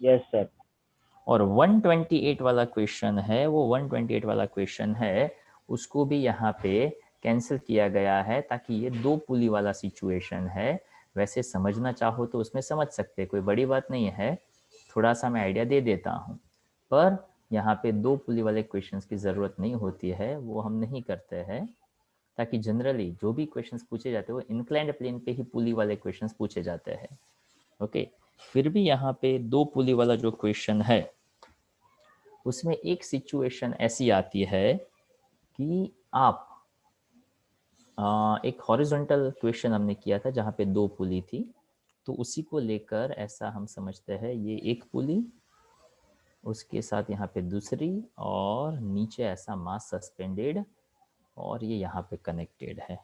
[SPEAKER 2] Yes sir.
[SPEAKER 1] और 128 वाला क्वेश्चन है, वो 128 वाला क्वेश्चन है, उसको भी यहाँ पे कैंसिल किया गया है ताकि ये दो पुली वाला सिचुएशन है। वैसे समझना चाहो तो उसमें समझ सकते, कोई बड़ी बात नहीं है, थोड़ा सा मैं आइडिया दे देता हूँ। पर यहाँ पे दो पुली वाले क्वेश्चंस की ज़रूरत नहीं होती है, वो हम नहीं करते हैं, ताकि जनरली जो भी क्वेश्चंस पूछे जाते हैं वो इंक्लाइंड प्लेन पे ही पुली वाले क्वेश्चंस पूछे जाते हैं। ओके, फिर भी यहाँ पे दो पुली वाला जो क्वेश्चन है उसमें एक सिचुएशन ऐसी आती है कि आप एक हॉरिजॉन्टल क्वेश्चन हमने किया था जहाँ पे दो पुली थी, तो उसी को लेकर ऐसा हम समझते हैं ये एक पुली, उसके साथ यहाँ पे दूसरी, और नीचे ऐसा मास सस्पेंडेड, और ये यहाँ पे कनेक्टेड है,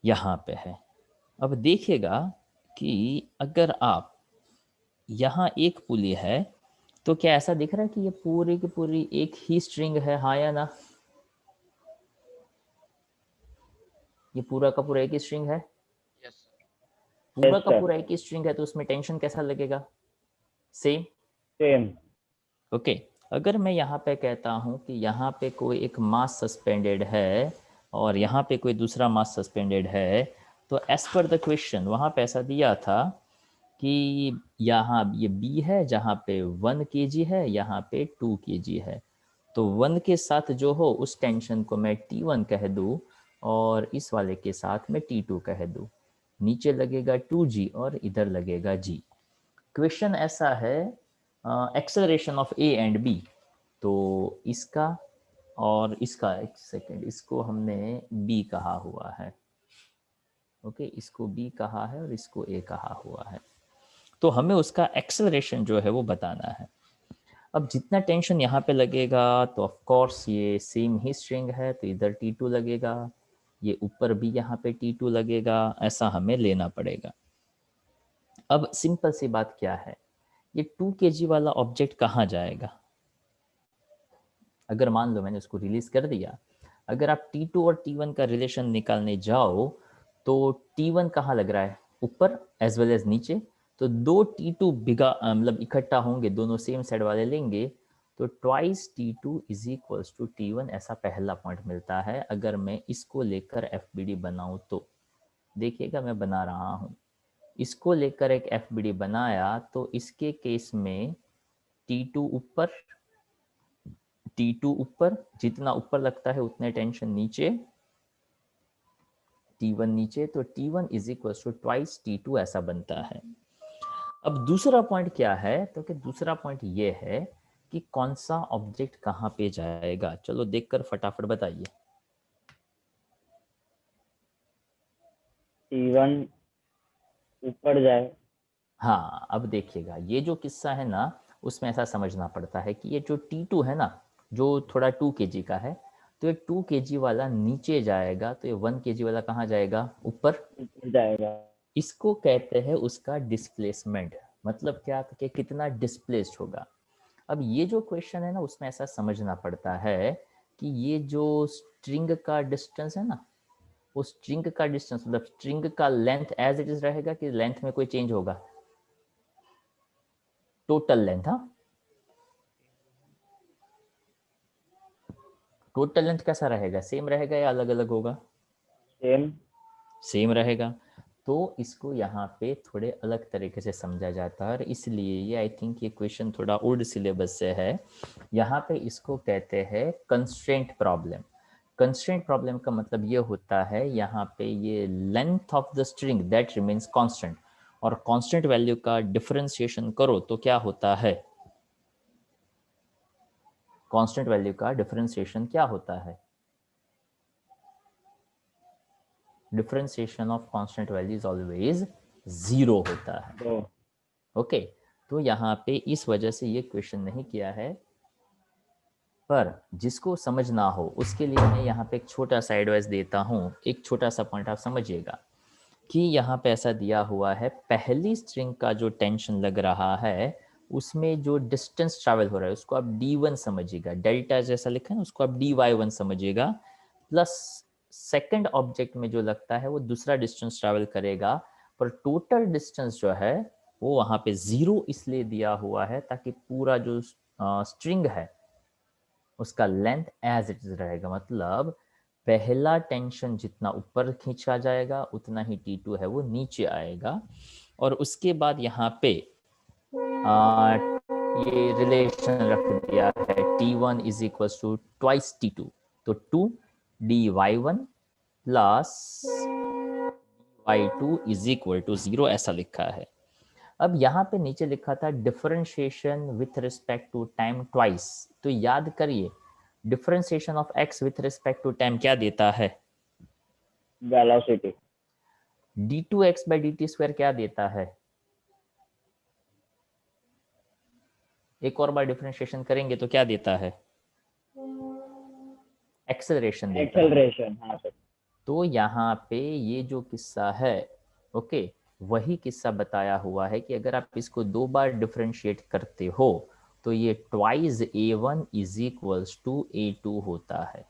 [SPEAKER 1] यहाँ पे है। अब देखिएगा कि अगर आप यहाँ एक पुली है तो क्या ऐसा दिख रहा है कि ये पूरी की पूरी एक ही स्ट्रिंग है, हाँ या ना? ये पूरा का पूरा एक ही स्ट्रिंग है, पूरा का पूरा एक ही स्ट्रिंग है, तो उसमें टेंशन कैसा लगेगा? सेम।
[SPEAKER 2] सेम।
[SPEAKER 1] ओके, अगर मैं यहाँ पे कहता हूँ कि यहाँ पे कोई एक मास सस्पेंडेड है और यहाँ पे कोई दूसरा मास सस्पेंडेड है, तो एज पर द क्वेश्चन वहाँ पे ऐसा दिया था कि यहाँ ये बी है जहाँ पे 1 kg है, यहाँ पे 2 kg है, तो 1 के साथ जो हो उस टेंशन को मैं T1 कह दूँ और इस वाले के साथ मैं T2 कह दूँ। नीचे लगेगा 2g और इधर लगेगा g। क्वेश्चन ऐसा है acceleration of A and B, तो इसका और इसका, एक सेकेंड, इसको हमने b कहा हुआ है, ओके, इसको b कहा है और इसको a कहा हुआ है, तो हमें उसका एक्सेलरेशन जो है वो बताना है। अब जितना टेंशन यहाँ पे लगेगा तो ऑफ कोर्स ये सेम ही स्ट्रिंग है, तो इधर T2 लगेगा, ये ऊपर भी यहाँ पे T2 लगेगा, ऐसा हमें लेना पड़ेगा। अब सिंपल सी बात क्या है, ये 2 kg वाला ऑब्जेक्ट कहाँ जाएगा? अगर मान लो मैंने उसको रिलीज कर दिया, अगर आप T2 और T1 का रिलेशन निकालने जाओ तो T1 कहाँ लग रहा है? ऊपर एज वेल एज नीचे, तो दो T2 बिगा मतलब इकट्ठा होंगे, दोनों सेम साइड वाले लेंगे, तो twice T2 is equals to T1, ऐसा पहला पॉइंट मिलता है। अगर मैं इसको लेकर FBD बनाऊं तो देखिएगा मैं बना रहा हूँ, इसको लेकर एक FBD बनाया तो इसके केस में T2 ऊपर, T2 ऊपर, जितना ऊपर लगता है उतने टेंशन नीचे, T1 नीचे, तो T1 is equal to twice T2 ऐसा बनता है। अब दूसरा पॉइंट क्या है, तो कि दूसरा पॉइंट ये है कि कौन सा ऑब्जेक्ट कहाँ पे जाएगा, चलो देखकर फटाफट बताइए।
[SPEAKER 2] T1 ऊपर जाए।
[SPEAKER 1] हाँ, अब देखिएगा ये जो किस्सा है ना उसमें ऐसा समझना पड़ता है कि ये जो T2 है ना, जो थोड़ा 2 kg का है, तो ये 2 kg वाला नीचे जाएगा, तो ये 1 kg वाला कहाँ जाएगा? ऊपर।
[SPEAKER 2] ऊपर जाएगा।
[SPEAKER 1] इसको कहते हैं उसका डिस्प्लेसमेंट, मतलब क्या कि कितना डिस्प्लेस्ड होगा। अब ये जो क्वेश्चन है ना उसमें ऐसा समझना पड़ता है कि ये जो स्ट्रिंग का डिस्टेंस है ना, वो स्ट्रिंग का डिस्टेंस मतलब स्ट्रिंग का लेंथ एज इट इज रहेगा कि लेंथ में कोई चेंज होगा? टोटल लेंथ, हाँ, टोटल लेंथ कैसा रहेगा? सेम रहेगा या अलग अलग होगा?
[SPEAKER 2] सेम।
[SPEAKER 1] सेम रहेगा। तो इसको यहाँ पे थोड़े अलग तरीके से समझा जाता है, और इसलिए ये आई थिंक ये क्वेश्चन थोड़ा ओल्ड सिलेबस से है। यहाँ पे इसको कहते हैं कंस्ट्रेंट प्रॉब्लम। कंस्ट्रेंट प्रॉब्लम का मतलब ये होता है यहाँ पे ये length of the string that remains constant, और कांस्टेंट वैल्यू का डिफरेंशिएशन करो तो क्या होता है? कांस्टेंट वैल्यू का डिफरेंशिएशन क्या होता है? Differentiation of constant value is always 0 होता है।
[SPEAKER 2] दो।
[SPEAKER 1] ओके, तो तो यहाँ पे इस वजह से ये क्वेश्चन नहीं किया है, पर जिसको समझ ना हो उसके लिए मैं यहाँ पे एक छोटा सा एडवाइस देता हूँ। एक छोटा सा पॉइंट आप समझिएगा कि यहाँ पे ऐसा दिया हुआ है, पहली स्ट्रिंग का जो टेंशन लग रहा है उसमें जो डिस्टेंस ट्रैवल हो रहा है उसको आप d1 समझिएगा, डेल्टा जैसा लिखा है उसको आप dy1 समझिएगा, प्लस सेकंड ऑब्जेक्ट में जो लगता है वो दूसरा डिस्टेंस ट्रैवल करेगा, पर टोटल डिस्टेंस जो है वो वहाँ पे 0 इसलिए दिया हुआ है ताकि पूरा जो स्ट्रिंग है उसका लेंथ एज इट इज रहेगा। मतलब पहला टेंशन जितना ऊपर खींचा जाएगा उतना ही T2 है वो नीचे आएगा। और उसके बाद यहाँ पे ये रिलेशन रख दिया है T1 is equal to twice T2, तो 2 dy1 plus y2 is equal to 0 ऐसा लिखा है। अब यहाँ पे नीचे लिखा था differentiation with respect to time twice, तो याद करिए differentiation of x with respect to time क्या देता है?
[SPEAKER 2] Velocity.
[SPEAKER 1] d2x by dt square क्या देता है? एक और बार डिफरेंशिएशन करेंगे तो क्या देता है? एक्सेलरेशन देता है।
[SPEAKER 2] एक्सेलरेशन, हाँ सर।
[SPEAKER 1] तो यहाँ पे ये जो किस्सा है, ओके, वही किस्सा बताया हुआ है कि अगर आप इसको 2 बार डिफरेंशिएट करते हो तो ये twice a1 is equals to a2 होता है।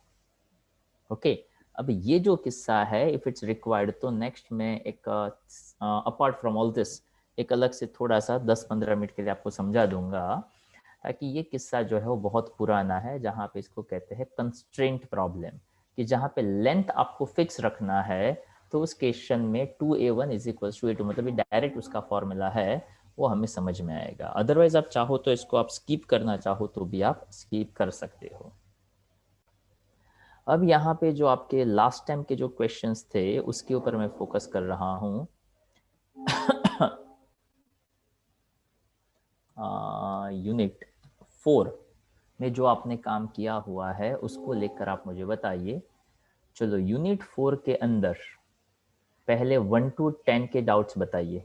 [SPEAKER 1] ओके, अब ये जो किस्सा है इफ इट्स रिक्वायर्ड तो नेक्स्ट में एक अपार्ट फ्रॉम ऑल दिस एक अलग से थोड़ा सा 10-15 मिनट के लिए आपको समझा दूंगा, ताकि ये किस्सा जो है वो बहुत पुराना है, जहाँ पे इसको कहते हैं कंस्ट्रेंट प्रॉब्लम, कि जहाँ पे लेंथ आपको फिक्स रखना है तो उस क्वेश्चन में 2a1 is equal to a2, मतलब ये डायरेक्ट उसका फॉर्मूला है, वो हमें समझ में आएगा। अदरवाइज आप चाहो तो इसको आप स्किप करना चाहो तो भी आप स्किप कर सकते हो। अब यहाँ पे जो आपके लास्ट टाइम के जो क्वेश्चंस थे उसके ऊपर मैं फोकस कर रहा हूँ। यूनिट 4 में जो आपने काम किया हुआ है उसको लेकर आप मुझे बताइए। चलो यूनिट 4 के अंदर पहले 1 to 10 के डाउट्स बताइए।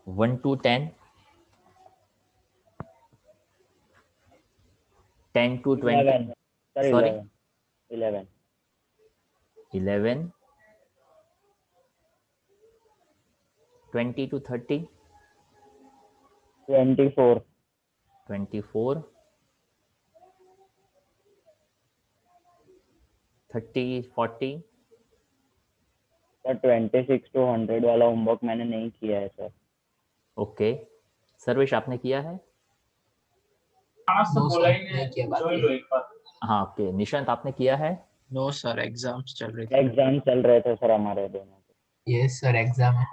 [SPEAKER 1] One two 10, 10 to 20,
[SPEAKER 2] 11 sir,
[SPEAKER 1] sorry
[SPEAKER 2] 11
[SPEAKER 1] 11, 20 to 30,
[SPEAKER 2] 24
[SPEAKER 1] 24, 30, 40,
[SPEAKER 2] sir 26 to 100 वाला होमवर्क मैंने नहीं किया है सर।
[SPEAKER 1] ओके। सर्वेश आपने किया है?
[SPEAKER 4] नो सर, नहीं किया बाकी।
[SPEAKER 1] हाँ ओके। निशांत आपने किया है?
[SPEAKER 3] नो सर, एग्जाम्स चल रहे थे।
[SPEAKER 2] एग्जाम चल रहे थे सर हमारे दोनों के।
[SPEAKER 4] यस सर, एग्जाम है।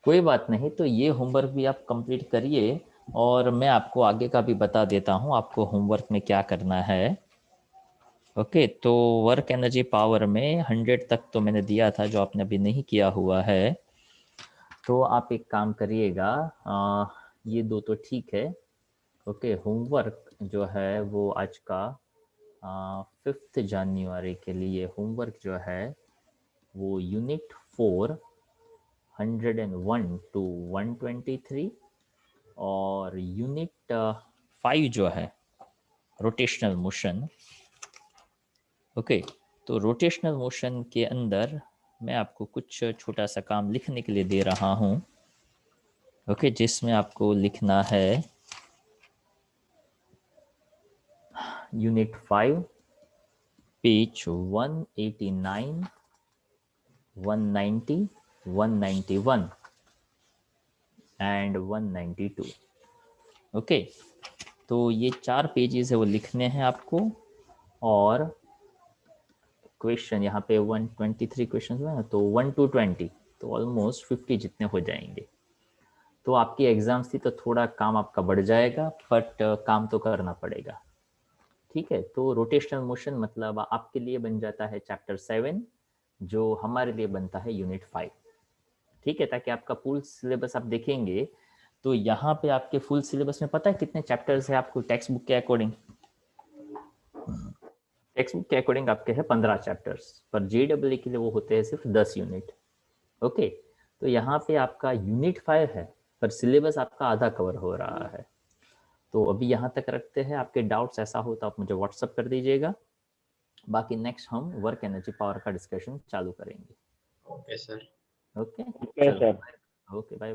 [SPEAKER 1] कोई बात नहीं, तो ये होमवर्क भी आप कंप्लीट करिए और मैं आपको आगे का भी बता देता हूँ आपको होमवर्क में क्या करना है। ओके, तो वर्क एनर्जी पावर में 100 तक तो मैंने दिया था, जो आपने अभी नहीं किया हुआ है तो आप एक काम करिएगा, ये 2 तो ठीक है। ओके, होमवर्क जो है वो आज का 5 जनवरी के लिए होमवर्क जो है वो यूनिट 4 101 to 123 और यूनिट 5 जो है रोटेशनल मोशन। ओके, तो रोटेशनल मोशन के अंदर मैं आपको कुछ छोटा सा काम लिखने के लिए दे रहा हूँ। ओके, जिसमें आपको लिखना है यूनिट 5 पेज 189, 190, 191 एंड 192। ओके, तो ये 4 पेजेस है वो लिखने हैं आपको। और क्वेश्चन यहाँ पे 123 क्वेश्चन हुए ना, तो 1 to 20 तो ऑलमोस्ट 50 जितने हो जाएंगे। तो आपकी एग्जाम्स थी तो थोड़ा काम आपका बढ़ जाएगा, बट काम तो करना पड़ेगा। ठीक है, तो रोटेशनल मोशन मतलब आपके लिए बन जाता है चैप्टर 7, जो हमारे लिए बनता है यूनिट 5। ठीक है, ताकि आपका फुल सिलेबस आप देखेंगे तो यहाँ पे आपके फुल सिलेबस में पता है कितने चैप्टर्स है आपको टेक्स्ट बुक के अकॉर्डिंग? टेक्स्ट बुक के अकॉर्डिंग आपके हैं 15 चैप्टर्स, पर JEE के लिए वो होते हैं सिर्फ 10 यूनिट। ओके, तो यहाँ पे आपका यूनिट 5 है, पर सिलेबस आपका आधा कवर हो रहा है। तो अभी यहाँ तक रखते हैं। आपके डाउट्स ऐसा हो तो आप मुझे व्हाट्सअप कर दीजिएगा। बाकी नेक्स्ट हम वर्क एनर्जी पावर का डिस्कशन चालू करेंगे।
[SPEAKER 3] Okay sir.
[SPEAKER 1] Okay
[SPEAKER 2] okay sir.
[SPEAKER 1] Okay, bye.